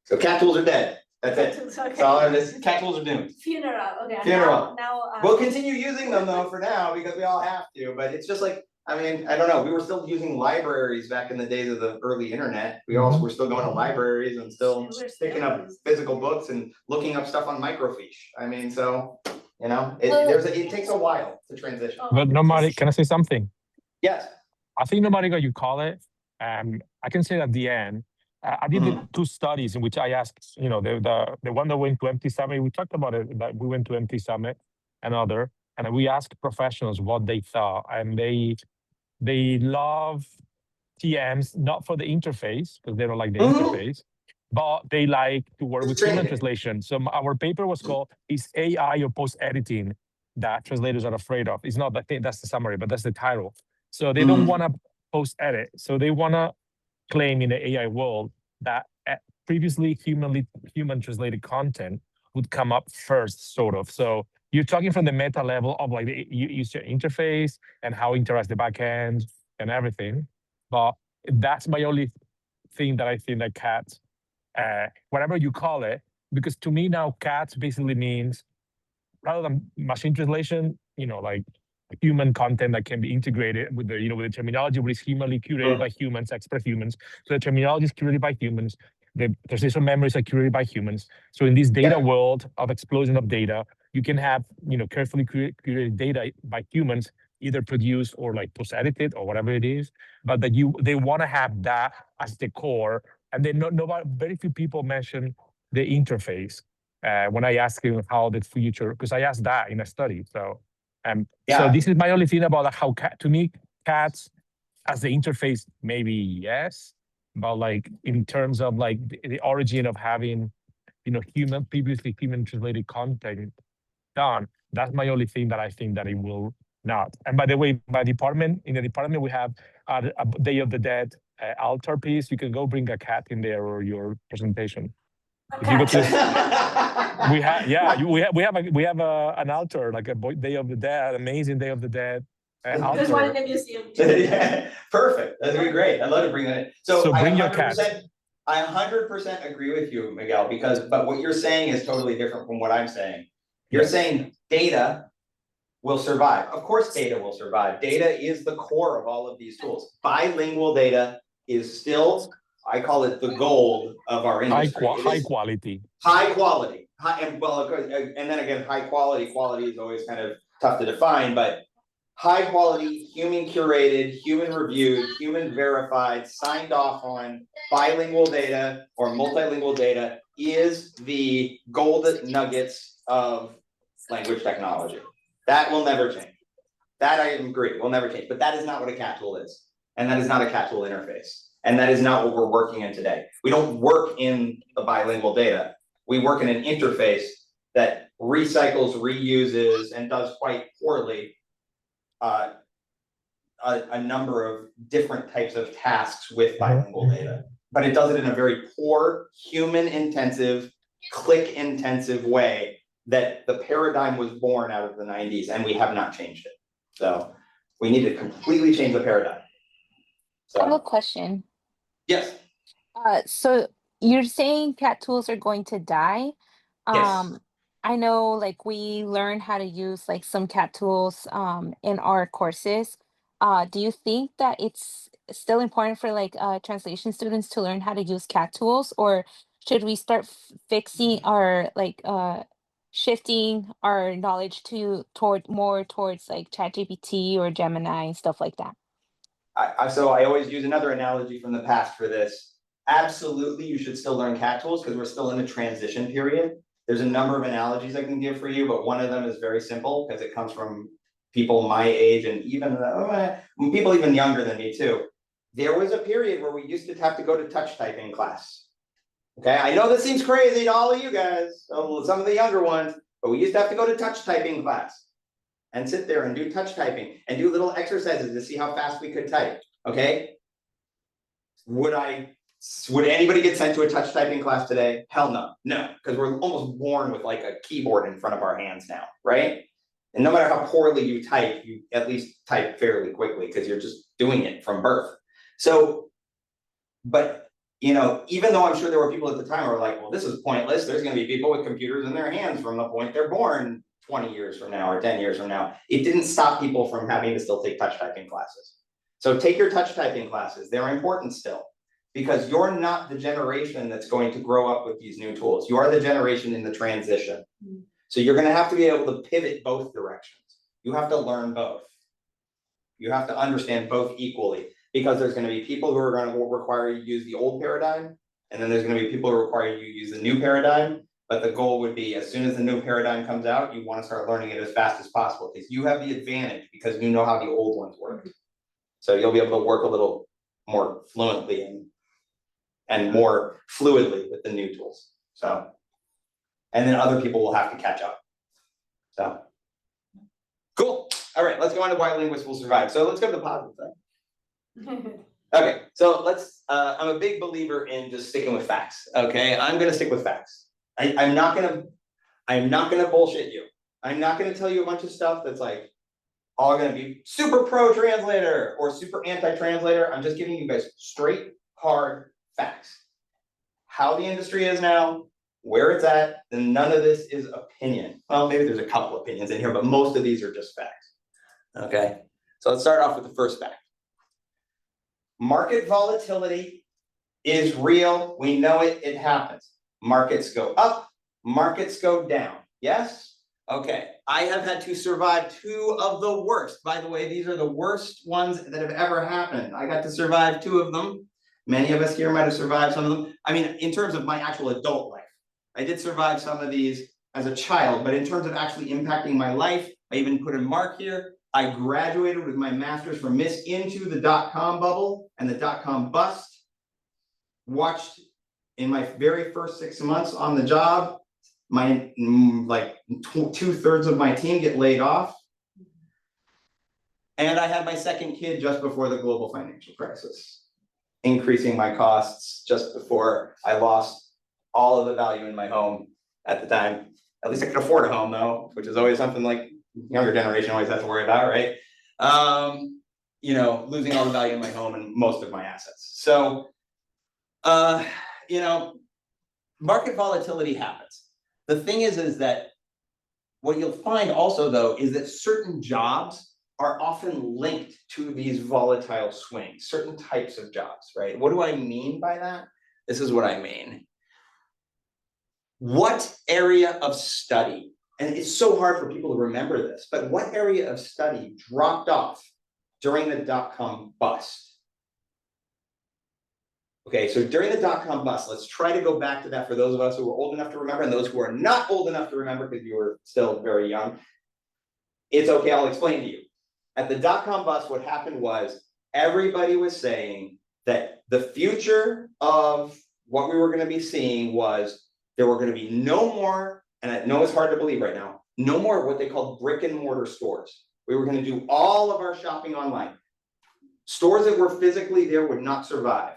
So cat tools are dead. That's it. That's all of this. Cat tools are doomed. Funeral, okay. Funeral. Now, We'll continue using them though for now because we all have to, but it's just like, I mean, I don't know, we were still using libraries back in the days of the early internet. We also were still going to libraries and still picking up physical books and looking up stuff on microfiche. I mean, so, you know, it takes a while to transition. But no matter, can I say something? Yes. I think no matter what you call it, I can say at the end, I did two studies in which I asked, you know, the one that went to MT Summit, we talked about it, that we went to MT Summit and other, and we asked professionals what they thought, and they love TMs, not for the interface, because they don't like the interface, but they like to work with human translation. So our paper was called, is AI or post-editing that translators are afraid of? It's not that thing, that's the summary, but that's the title. So they don't want to post-edit. So they want to claim in the AI world that previously human translated content would come up first, sort of. So you're talking from the meta level of like the user interface and how it interacts the backend and everything. But that's my only thing that I think that cats, whatever you call it, because to me now cats basically means, rather than machine translation, you know, like human content that can be integrated with the, you know, with the terminology, which is humanly curated by humans, express humans. So the terminology is curated by humans. The translation memories are curated by humans. So in this data world of explosion of data, you can have, you know, carefully curated data by humans, either produced or like post-edited or whatever it is, but that they want to have that as the core. And then very few people mention the interface when I ask him how the future, because I asked that in a study. So so this is my only thing about how to me, cats as the interface, maybe yes, but like in terms of like the origin of having, you know, previously human translated content done, that's my only thing that I think that it will not. And by the way, in the department, we have a Day of the Dead altar piece. You can go bring a cat in there or your presentation. If you go to, we have an altar, like a Day of the Dead, amazing Day of the Dead altar. There's one in the museum. Perfect. That'd be great. I'd love to bring that in. So bring your cat. I 100% agree with you, Miguel, but what you're saying is totally different from what I'm saying. You're saying data will survive. Of course, data will survive. Data is the core of all of these tools. Bilingual data is still, I call it the gold of our industry. High quality. High quality. And then again, high quality is always kind of tough to define, but high quality, human curated, human reviewed, human verified, signed off on bilingual data or multilingual data is the golden nuggets of language technology. That will never change. That I agree, will never change, but that is not what a cat tool is. And that is not a cat tool interface. And that is not what we're working in today. We don't work in the bilingual data. We work in an interface that recycles, reuses, and does quite poorly a number of different types of tasks with bilingual data. But it does it in a very poor, human-intensive, click-intensive way that the paradigm was born out of the 90s, and we have not changed it. So we need to completely change the paradigm. I have a question. Yes. So you're saying cat tools are going to die. Yes. I know like we learn how to use like some cat tools in our courses. Do you think that it's still important for like translation students to learn how to use cat tools, or should we start fixing our like shifting our knowledge towards like ChatGPT or Gemini and stuff like that? So I always use another analogy from the past for this. Absolutely, you should still learn cat tools because we're still in a transition period. There's a number of analogies I can give for you, but one of them is very simple because it comes from people my age and even people even younger than me too. There was a period where we used to have to go to touch typing class. Okay, I know this seems crazy to all of you guys, some of the younger ones, but we used to have to go to touch typing class and sit there and do touch typing and do little exercises to see how fast we could type, okay? Would anybody get sent to a touch typing class today? Hell no, no, because we're almost born with like a keyboard in front of our hands now, right? And no matter how poorly you type, you at least type fairly quickly because you're just doing it from birth. So, but you know, even though I'm sure there were people at the time who were like, well, this is pointless. There's gonna be people with computers in their hands from the point they're born 20 years from now or 10 years from now. It didn't stop people from having to still take touch typing classes. So take your touch typing classes, they're important still, because you're not the generation that's going to grow up with these new tools. You are the generation in the transition. So you're gonna have to be able to pivot both directions. You have to learn both. You have to understand both equally, because there's gonna be people who are gonna require you to use the old paradigm, and then there's gonna be people who require you to use the new paradigm. But the goal would be, as soon as the new paradigm comes out, you want to start learning it as fast as possible, because you have the advantage because you know how the old ones work. So you'll be able to work a little more fluently and more fluidly with the new tools. So, and then other people will have to catch up. So, cool. All right, let's go on to why linguists will survive. So let's go to the positive side. Okay, so let's, I'm a big believer in just sticking with facts, okay? I'm gonna stick with facts. I'm not gonna bullshit you. I'm not gonna tell you a bunch of stuff that's like all gonna be super pro translator or super anti-translator. I'm just giving you guys straight, hard facts. How the industry is now, where it's at, and none of this is opinion. Well, maybe there's a couple opinions in here, but most of these are just facts. Okay, so let's start off with the first fact. Market volatility is real. We know it, it happens. Markets go up, markets go down. Yes? Okay. I have had to survive two of the worst. By the way, these are the worst ones that have ever happened. I got to survive two of them. Many of us here might have survived some of them. I mean, in terms of my actual adult life, I did survive some of these as a child, but in terms of actually impacting my life, I even put a mark here. I graduated with my master's from Miss into the .com bubble and the .com bust. Watched in my very first 6 months on the job, my like 2/3 of my team get laid off. And I had my second kid just before the global financial crisis, increasing my costs just before I lost all of the value in my home at the time. At least I could afford a home though, which is always something like younger generation always has to worry about, right? You know, losing all the value in my home and most of my assets. So, you know, market volatility happens. The thing is that what you'll find also though, is that certain jobs are often linked to these volatile swings, certain types of jobs, right? What do I mean by that? This is what I mean. What area of study, and it's so hard for people to remember this, but what area of study dropped off during the .com bust? Okay, so during the dot-com bust, let's try to go back to that for those of us who are old enough to remember and those who are not old enough to remember because you were still very young. It's okay, I'll explain to you. At the dot-com bust, what happened was everybody was saying that the future of what we were going to be seeing was there were going to be no more, and I know it's hard to believe right now, no more what they called brick and mortar stores. We were going to do all of our shopping online. Stores that were physically there would not survive.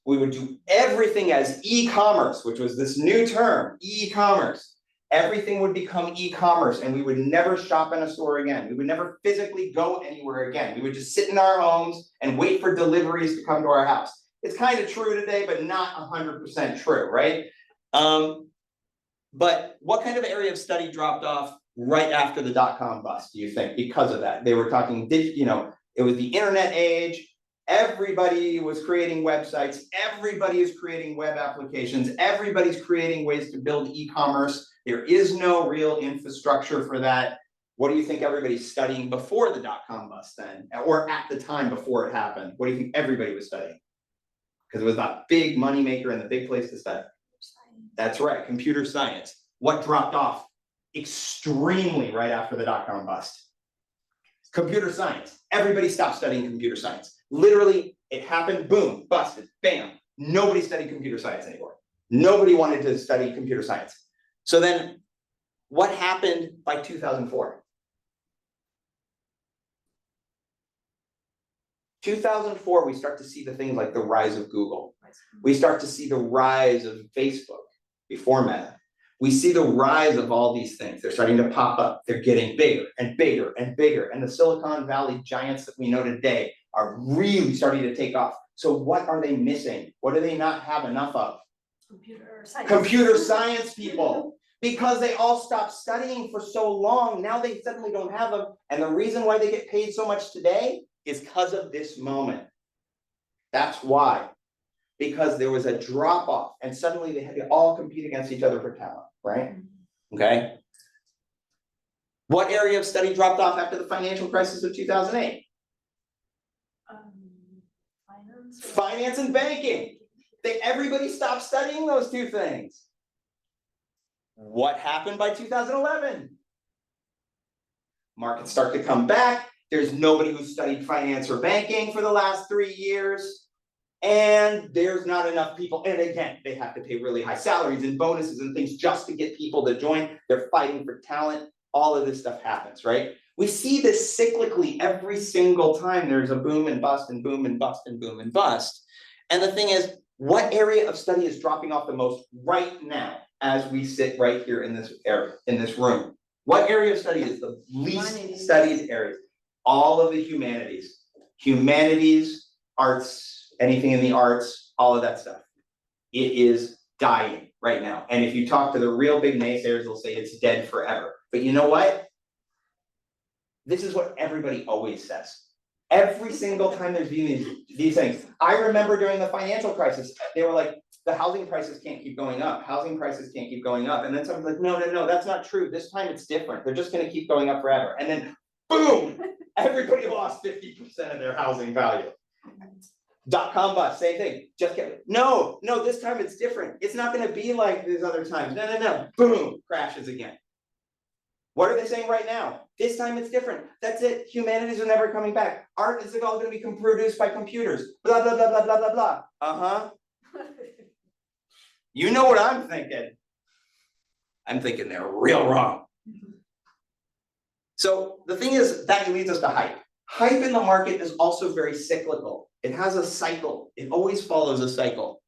We would do everything as e-commerce, which was this new term, e-commerce. Everything would become e-commerce and we would never shop in a store again. We would never physically go anywhere again. We would just sit in our homes and wait for deliveries to come to our house. It's kind of true today, but not 100% true, right? But what kind of area of study dropped off right after the dot-com bust, do you think, because of that? They were talking, it was the internet age. Everybody was creating websites. Everybody is creating web applications. Everybody's creating ways to build e-commerce. There is no real infrastructure for that. What do you think everybody's studying before the dot-com bust then? Or at the time before it happened? What do you think everybody was studying? Because it was that big moneymaker and the big place to study. That's right, computer science. What dropped off extremely right after the dot-com bust? Computer science. Everybody stopped studying computer science. Literally, it happened, boom, busted, bam. Nobody studied computer science anymore. Nobody wanted to study computer science. So then, what happened by 2004? 2004, we start to see the things like the rise of Google. We start to see the rise of Facebook before Meta. We see the rise of all these things. They're starting to pop up. They're getting bigger and bigger and bigger. And the Silicon Valley giants that we know today are really starting to take off. So what are they missing? What do they not have enough of? Computer science. Computer science people. Because they all stopped studying for so long, now they suddenly don't have them. And the reason why they get paid so much today is because of this moment. That's why. Because there was a drop off and suddenly they had to all compete against each other for talent, right? Okay. What area of study dropped off after the financial crisis of 2008? Finance and banking. Everybody stopped studying those two things. What happened by 2011? Markets start to come back. There's nobody who studied finance or banking for the last 3 years. And there's not enough people. And again, they have to pay really high salaries and bonuses and things just to get people to join. They're fighting for talent. All of this stuff happens, right? We see this cyclically every single time there's a boom and bust and boom and bust and boom and bust. And the thing is, what area of study is dropping off the most right now as we sit right here in this area, in this room? What area of study is the least studied area? All of the humanities. Humanities, arts, anything in the arts, all of that stuff. It is dying right now. And if you talk to the real big naysayers, they'll say it's dead forever. But you know what? This is what everybody always says. Every single time there's these things. I remember during the financial crisis, they were like, the housing prices can't keep going up. Housing prices can't keep going up. And then someone's like, no, that's not true. This time it's different. They're just gonna keep going up forever. And then boom, everybody lost 50% of their housing value. Dot-com bust, same thing. Just get no, this time it's different. It's not gonna be like these other times. No. Boom, crashes again. What are they saying right now? This time it's different. That's it. Humanities are never coming back. Art is all going to be produced by computers. Blah, blah, blah, blah, blah, blah, blah. Uh-huh. You know what I'm thinking. I'm thinking they're real wrong. So the thing is, that leads us to hype. Hype in the market is also very cyclical. It has a cycle. It always follows a cycle.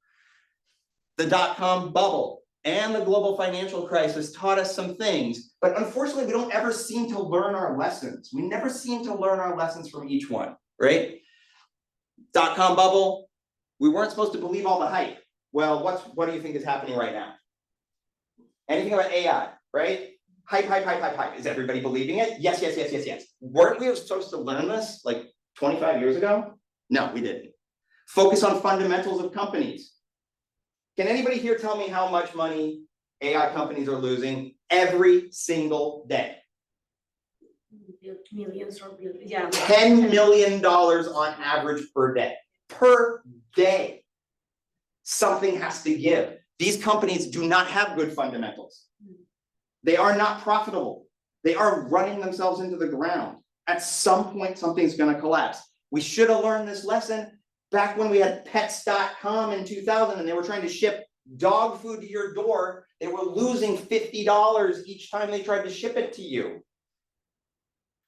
The dot-com bubble and the global financial crisis taught us some things, but unfortunately, we don't ever seem to learn our lessons. We never seem to learn our lessons from each one, right? Dot-com bubble, we weren't supposed to believe all the hype. Well, what do you think is happening right now? Anything about AI, right? Hype. Is everybody believing it? Yes. Weren't we supposed to learn this like 25 years ago? No, we didn't. Focus on fundamentals of companies. Can anybody here tell me how much money AI companies are losing every single day? Millions or billions, yeah. $10 million on average per day. Per day. Something has to give. These companies do not have good fundamentals. They are not profitable. They are running themselves into the ground. At some point, something's gonna collapse. We should have learned this lesson back when we had pets.com in 2000 and they were trying to ship dog food to your door. They were losing $50 each time they tried to ship it to you.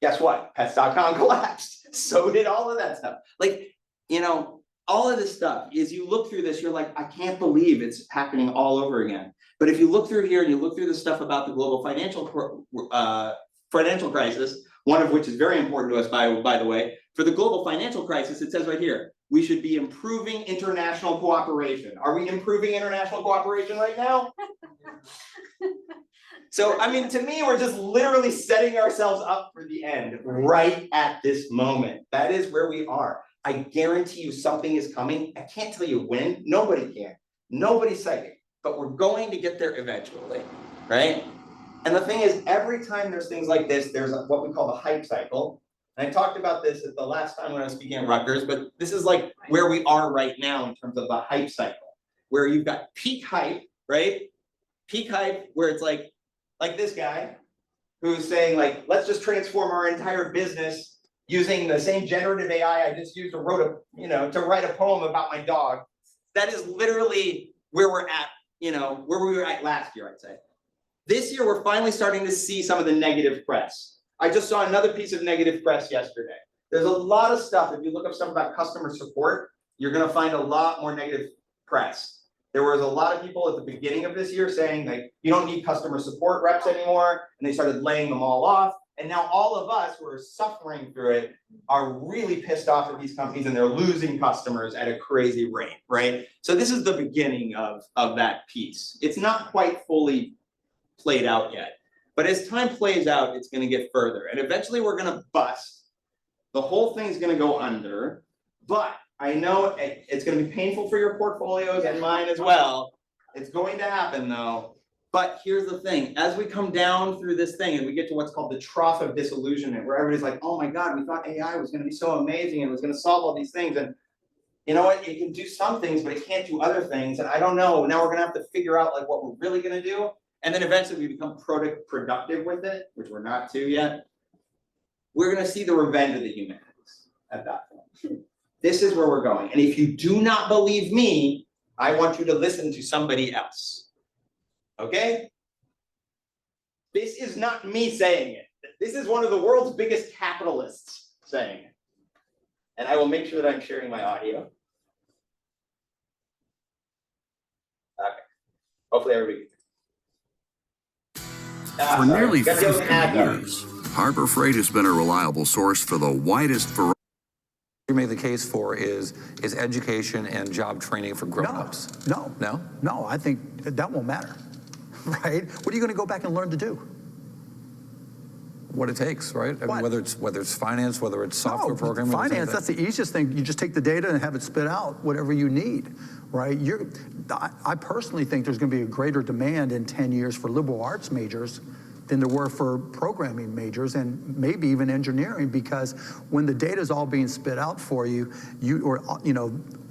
Guess what? Pets.com collapsed. So did all of that stuff. Like, you know, all of this stuff is you look through this, you're like, I can't believe it's happening all over again. But if you look through here and you look through the stuff about the global financial crisis, one of which is very important to us, by the way, for the global financial crisis, it says right here, we should be improving international cooperation. Are we improving international cooperation right now? So, I mean, to me, we're just literally setting ourselves up for the end right at this moment. That is where we are. I guarantee you something is coming. I can't tell you when. Nobody can. Nobody's psychic. But we're going to get there eventually, right? And the thing is, every time there's things like this, there's what we call the hype cycle. And I talked about this at the last time when I was speaking at Rutgers, but this is like where we are right now in terms of the hype cycle, where you've got peak hype, right? Peak hype, where it's like this guy who's saying like, let's just transform our entire business using the same generative AI I just used to write a poem about my dog. That is literally where we're at, where we were at last year, I'd say. This year, we're finally starting to see some of the negative press. I just saw another piece of negative press yesterday. There's a lot of stuff, if you look up stuff about customer support, you're gonna find a lot more negative press. There was a lot of people at the beginning of this year saying like, you don't need customer support reps anymore, and they started laying them all off. And now all of us who are suffering through it are really pissed off at these companies and they're losing customers at a crazy rate, right? So this is the beginning of that piece. It's not quite fully played out yet. But as time plays out, it's gonna get further. And eventually we're gonna bust. The whole thing's gonna go under. But I know it's gonna be painful for your portfolios and mine as well. It's going to happen though. But here's the thing, as we come down through this thing and we get to what's called the trough of disillusionment, where everybody's like, oh my God, we thought AI was gonna be so amazing and it was gonna solve all these things. And you know what, it can do some things, but it can't do other things. And I don't know, now we're gonna have to figure out like what we're really gonna do. And then eventually we become productive with it, which we're not to yet. We're gonna see the revenge of the humanities at that point. This is where we're going. And if you do not believe me, I want you to listen to somebody else. Okay? This is not me saying it. This is one of the world's biggest capitalists saying it. And I will make sure that I'm sharing my audio. Okay. Hopefully everybody. For nearly 50 years, Harbor Freight has been a reliable source for the widest variety. You made the case for is education and job training for grown-ups. No, I think that won't matter, right? What are you going to go back and learn to do? What it takes, right? I mean, whether it's finance, whether it's software programming. Finance, that's the easiest thing. You just take the data and have it spit out whatever you need, right? I personally think there's going to be a greater demand in 10 years for liberal arts majors than there were for programming majors and maybe even engineering, because when the data is all being spit out for you,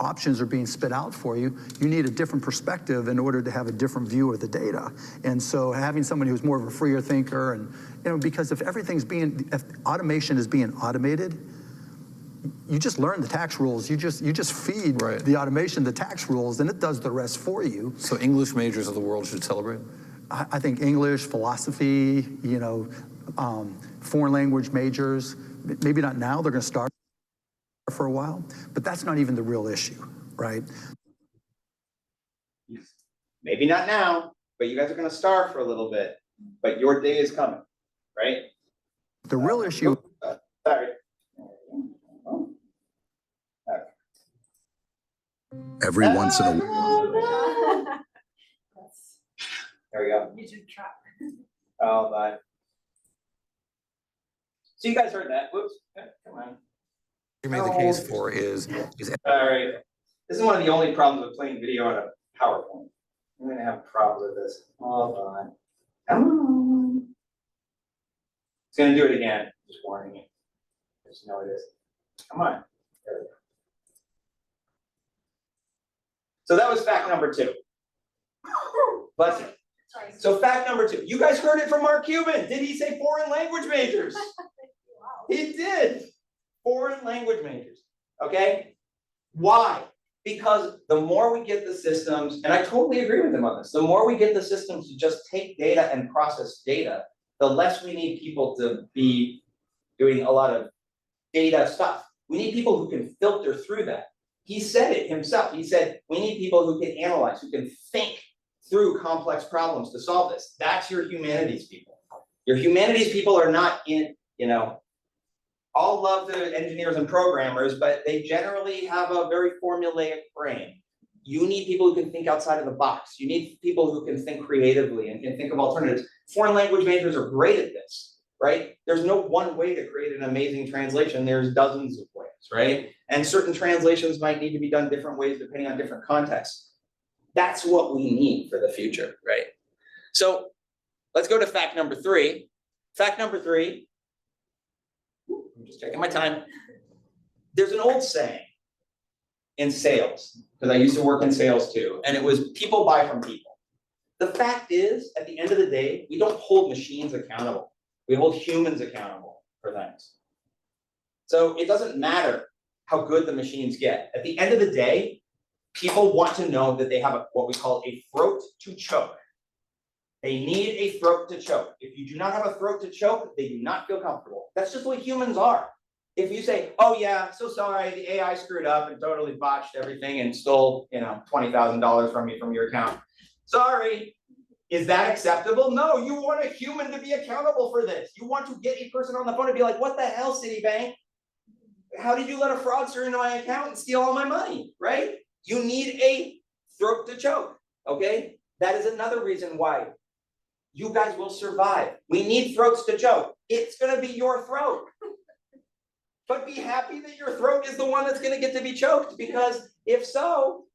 options are being spit out for you, you need a different perspective in order to have a different view of the data. And so having somebody who's more of a freer thinker, and because if automation is being automated, you just learn the tax rules. You just feed the automation the tax rules, and it does the rest for you. So English majors of the world should celebrate? I think English, philosophy, foreign language majors, maybe not now, they're gonna start for a while, but that's not even the real issue, right? Maybe not now, but you guys are gonna starve for a little bit, but your day is coming, right? The real issue. Sorry. Every once in a while. There we go. You should try. Oh, bye. So you guys heard that? Whoops. Come on. You made the case for is. Sorry. This is one of the only problems with playing video on a PowerPoint. I'm gonna have a problem with this. Hold on. Come on. It's gonna do it again. Just warning you. Just know it is. Come on. There we go. So that was fact number 2. Bless you. Sorry. So fact number 2, you guys heard it from Mark Cuban. Did he say foreign language majors? Wow. He did. Foreign language majors, okay? Why? Because the more we get the systems, and I totally agree with him on this, the more we get the systems to just take data and process data, the less we need people to be doing a lot of data stuff. We need people who can filter through that. He said it himself. He said, we need people who can analyze, who can think through complex problems to solve this. That's your humanities people. Your humanities people are not in, all love the engineers and programmers, but they generally have a very formulaic brain. You need people who can think outside of the box. You need people who can think creatively and can think of alternatives. Foreign language majors are great at this, right? There's no one way to create an amazing translation. There's dozens of ways, right? And certain translations might need to be done different ways depending on different contexts. That's what we need for the future, right? So let's go to fact number 3. Fact number 3, I'm just checking my time. There's an old saying in sales, because I used to work in sales too, and it was people buy from people. The fact is, at the end of the day, we don't hold machines accountable. We hold humans accountable for things. So it doesn't matter how good the machines get. At the end of the day, people want to know that they have what we call a throat to choke. They need a throat to choke. If you do not have a throat to choke, they do not feel comfortable. That's just what humans are. If you say, oh yeah, so sorry, the AI screwed up and totally botched everything and stole, $20,000 from you from your account. Sorry, is that acceptable? No, you want a human to be accountable for this. You want to get a person on the phone and be like, what the hell, Citibank? How did you let a fraudster into my account and steal all my money, right? You need a throat to choke, okay? That is another reason why you guys will survive. We need throats to choke. It's gonna be your throat. But be happy that your throat is the one that's gonna get to be choked, because if so,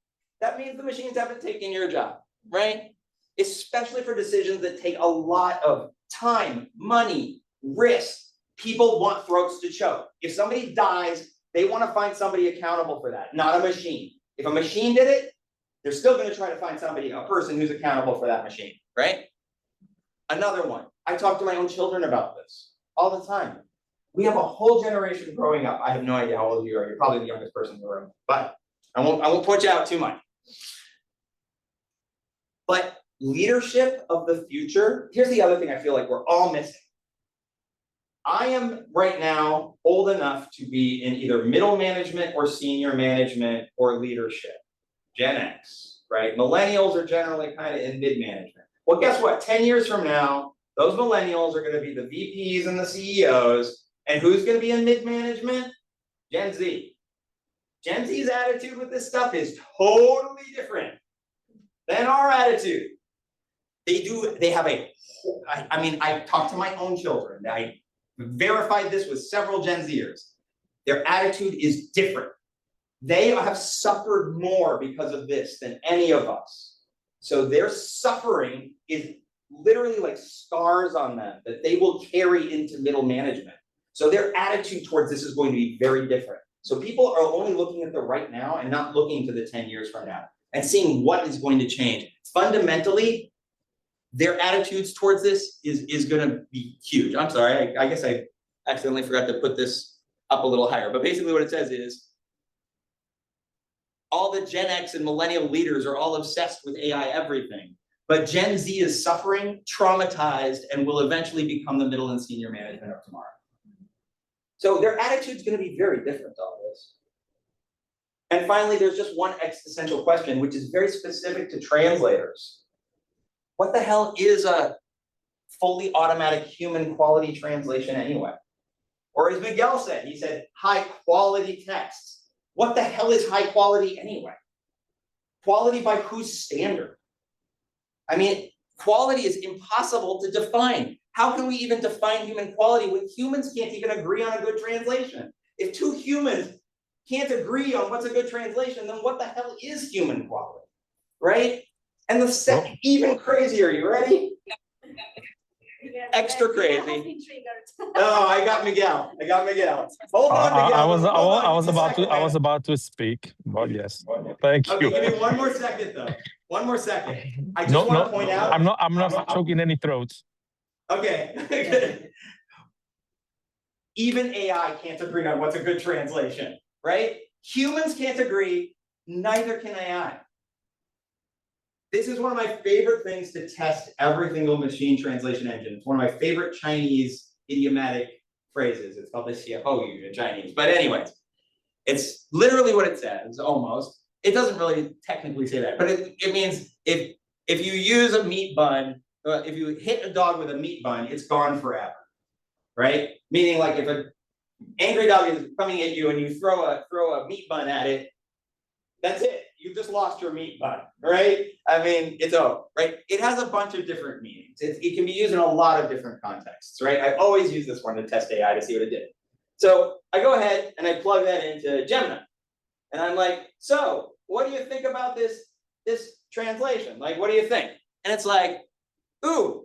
that means the machines haven't taken your job, right? Especially for decisions that take a lot of time, money, risk. People want throats to choke. If somebody dies, they wanna find somebody accountable for that, not a machine. If a machine did it, they're still gonna try to find a person who's accountable for that machine, right? Another one, I talk to my own children about this all the time. We have a whole generation growing up. I have no idea how old you are. You're probably the youngest person in the room, but I won't point you out too much. But leadership of the future, here's the other thing I feel like we're all missing. I am right now old enough to be in either middle management or senior management or leadership, Gen X, right? Millennials are generally kind of in mid-management. Well, guess what? 10 years from now, those millennials are going to be the VPs and the CEOs. And who's going to be in mid-management? Gen Z. Gen Z's attitude with this stuff is totally different than our attitude. They have I talked to my own children. I verified this with several Gen Zers. Their attitude is different. They have suffered more because of this than any of us. So their suffering is literally like scars on them that they will carry into middle management. So their attitude towards this is going to be very different. So people are only looking at the right now and not looking to the 10 years from now and seeing what is going to change. Fundamentally, their attitudes towards this is going to be huge. I'm sorry, I guess I accidentally forgot to put this up a little higher, but basically what it says is, all the Gen X and millennial leaders are all obsessed with AI everything, but Gen Z is suffering, traumatized, and will eventually become the middle and senior management of tomorrow. So their attitude's gonna be very different to all this. And finally, there's just one existential question, which is very specific to translators. What the hell is a fully automatic human quality translation anyway? Or as Miguel said, he said, high quality text. What the hell is high quality anyway? Quality by whose standard? I mean, quality is impossible to define. How can we even define human quality when humans can't even agree on a good translation? If two humans can't agree on what's a good translation, then what the hell is human quality, right? And the second, even crazier, you ready? Extra I crazy. have been triggered. Oh, I got Miguel. Hold on, Miguel. I was Hold on I was just a about to second, I was man. about to speak, but yes, thank Okay, you. give me one more second though. One more second. I just No, want to no, point out. I'm not choking any throats. Okay. Even AI can't agree on what's a good translation, right? Humans can't agree, neither can AI. This is one of my favorite things to test every single machine translation engine. It's one of my favorite Chinese idiomatic phrases. It's called the xiahou in Chinese. But anyways, it's literally what it says, almost. It doesn't really technically say that, but it means if you use a meat bun, if you hit a dog with a meat bun, it's gone forever, right? Meaning like if an angry dog is coming at you and you throw a meat bun at it, that's it. You just lost your meat bun, right? I mean, it's over, right? It has a bunch of different meanings. It can be used in a lot of different contexts, right? I always use this one to test AI to see what it did. So I go ahead and I plug that into Gemini. And I'm like, so what do you think about this translation? Like, what do you think? And it's like, ooh,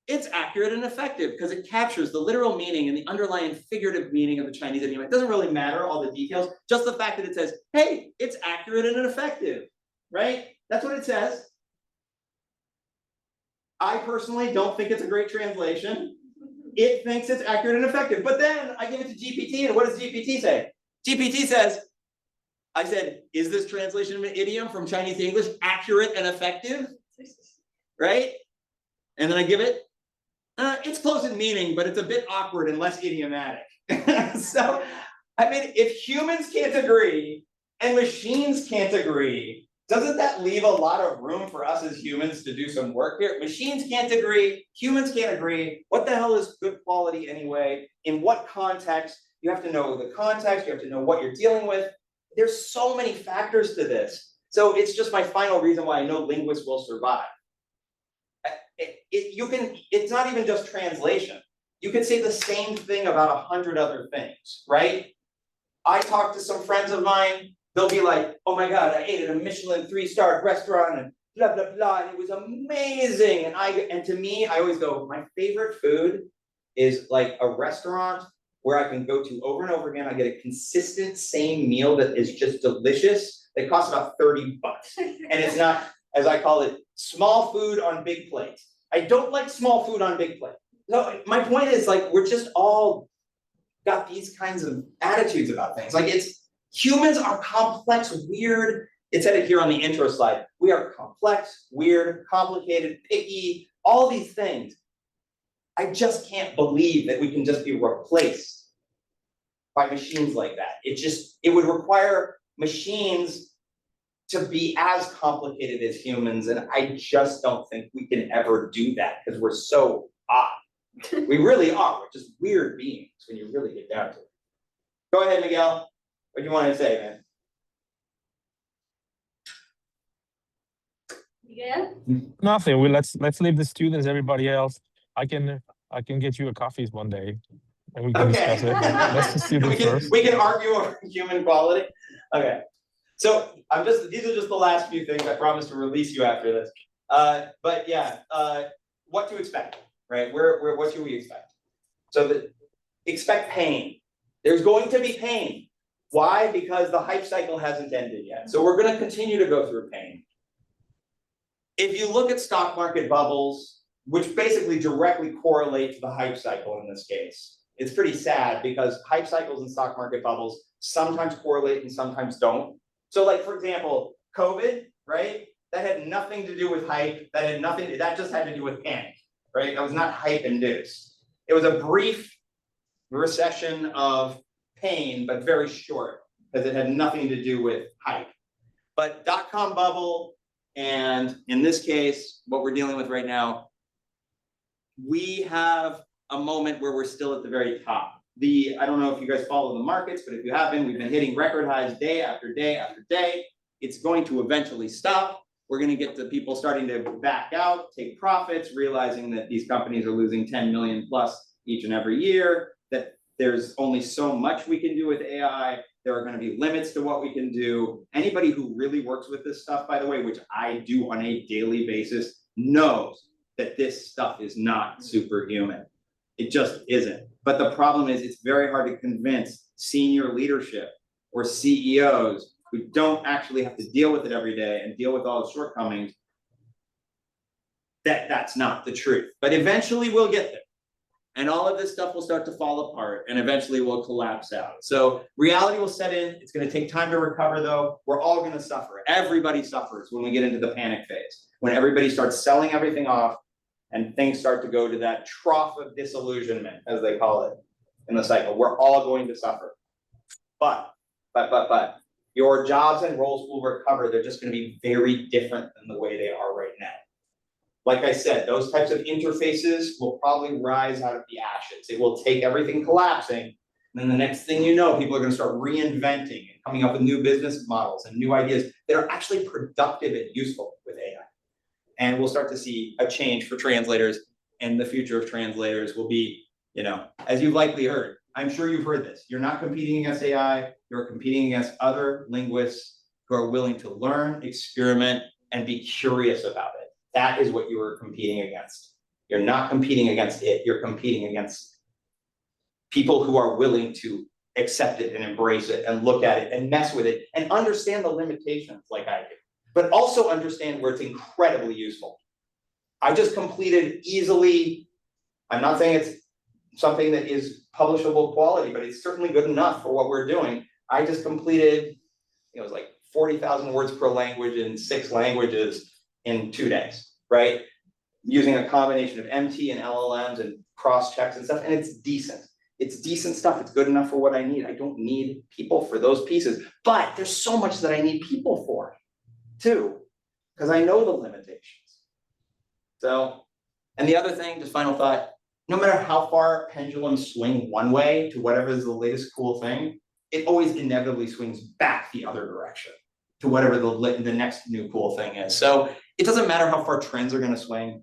it's accurate and effective because it captures the literal meaning and the underlying figurative meaning of the Chinese idiom. It doesn't really matter all the details, just the fact that it says, hey, it's accurate and effective, right? That's what it says. I personally don't think it's a great translation. It thinks it's accurate and effective. But then I give it to GPT, and what does GPT say? GPT says, I said, is this translation of an idiom from Chinese to English accurate and effective? Right? And then I give it, it's close in meaning, but it's a bit awkward and less idiomatic. So, I mean, if humans can't agree and machines can't agree, doesn't that leave a lot of room for us as humans to do some work here? Machines can't agree, humans can't agree. What the hell is good quality anyway? In what context? You have to know the context, you have to know what you're dealing with. There's so many factors to this. So it's just my final reason why I know linguists will survive. It's not even just translation. You could say the same thing about 100 other things, right? I talk to some friends of mine, they'll be like, oh my God, I ate at a Michelin 3-star restaurant and blah, blah, blah, and it was amazing. And to me, I always go, my favorite food is like a restaurant where I can go to over and over again. I get a consistent same meal that is just delicious. That costs about $30. And it's not, as I call it, small food on big plates. I don't like small food on big plate. No, my point is like, we're just all got these kinds of attitudes about things. Like humans are complex, weird. It said it here on the intro slide. We are complex, weird, complicated, picky, all these things. I just can't believe that we can just be replaced by machines like that. It would require machines to be as complicated as humans, and I just don't think we can ever do that because we're so odd. We really are. We're just weird beings when you really get down to it. Go ahead, Miguel. What do you want to say, man? Yeah. Nothing. Let's leave the students, everybody else. I can get you a coffee one day and we can discuss it. Let's just do this first. We can argue over human quality. Okay. So these are just the last few things. I promise to release you after this. But yeah, what to expect, right? What should we expect? So expect pain. There's going to be pain. Why? Because the hype cycle hasn't ended yet. So we're going to continue to go through pain. If you look at stock market bubbles, which basically directly correlate to the hype cycle in this case, it's pretty sad because hype cycles and stock market bubbles sometimes correlate and sometimes don't. So like, for example, COVID, right? That had nothing to do with hype. That just had to do with panic, right? That was not hype induced. It was a brief recession of pain, but very short because it had nothing to do with hype. But dot-com bubble, and in this case, what we're dealing with right now, we have a moment where we're still at the very top. I don't know if you guys follow the markets, but if you haven't, we've been hitting record highs day after day after day. It's going to eventually stop. We're going to get to people starting to back out, take profits, realizing that these companies are losing 10 million plus each and every year, that there's only so much we can do with AI. There are going to be limits to what we can do. Anybody who really works with this stuff, by the way, which I do on a daily basis, knows that this stuff is not superhuman. It just isn't. But the problem is it's very hard to convince senior leadership or CEOs who don't actually have to deal with it every day and deal with all the shortcomings that that's not the truth. But eventually we'll get there. And all of this stuff will start to fall apart and eventually will collapse out. So reality will set in. It's going to take time to recover though. We're all going to suffer. Everybody suffers when we get into the panic phase. When everybody starts selling everything off and things start to go to that trough of disillusionment, as they call it in the cycle. We're all going to suffer. But your jobs and roles will recover. They're just going to be very different than the way they are right now. Like I said, those types of interfaces will probably rise out of the ashes. It will take everything collapsing. And then the next thing you know, people are going to start reinventing and coming up with new business models and new ideas that are actually productive and useful with AI. And we'll start to see a change for translators, and the future of translators will be, you know, as you've likely heard, I'm sure you've heard this. You're not competing against AI, you're competing against other linguists who are willing to learn, experiment, and be curious about it. That is what you are competing against. You're not competing against it, you're competing against people who are willing to accept it and embrace it and look at it and mess with it and understand the limitations like I do, but also understand where it's incredibly useful. I just completed easily, I'm not saying it's something that is publishable quality, but it's certainly good enough for what we're doing. I just completed, it was like 40,000 words per language in 6 languages in 2 days, right? Using a combination of MT and LLMs and cross checks and stuff, and it's decent. It's decent stuff. It's good enough for what I need. I don't need people for those pieces, but there's so much that I need people for too, because I know the limitations. So, and the other thing, just final thought, no matter how far pendulums swing one way to whatever is the latest cool thing, it always inevitably swings back the other direction to whatever the next new cool thing is. So it doesn't matter how far trends are going to swing.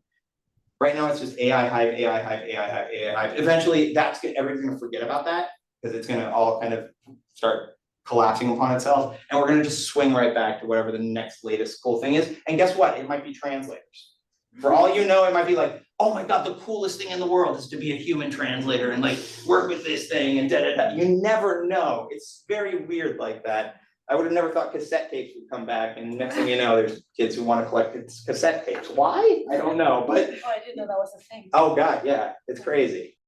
Right now, it's just AI hype, AI hype, AI hype, AI hype. Eventually, everybody's going to forget about that because it's going to all kind of start collapsing upon itself. And we're going to just swing right back to whatever the next latest cool thing is. And guess what? It might be translators. For all you know, it might be like, oh my God, the coolest thing in the world is to be a human translator and like work with this thing and da-da-da. You never know. It's very weird like that. I would have never thought cassette tapes would come back, and next thing you know, there's kids who want to collect cassette tapes. Why? I don't know, but. Oh, I didn't know that was a thing. Oh God, yeah, it's crazy.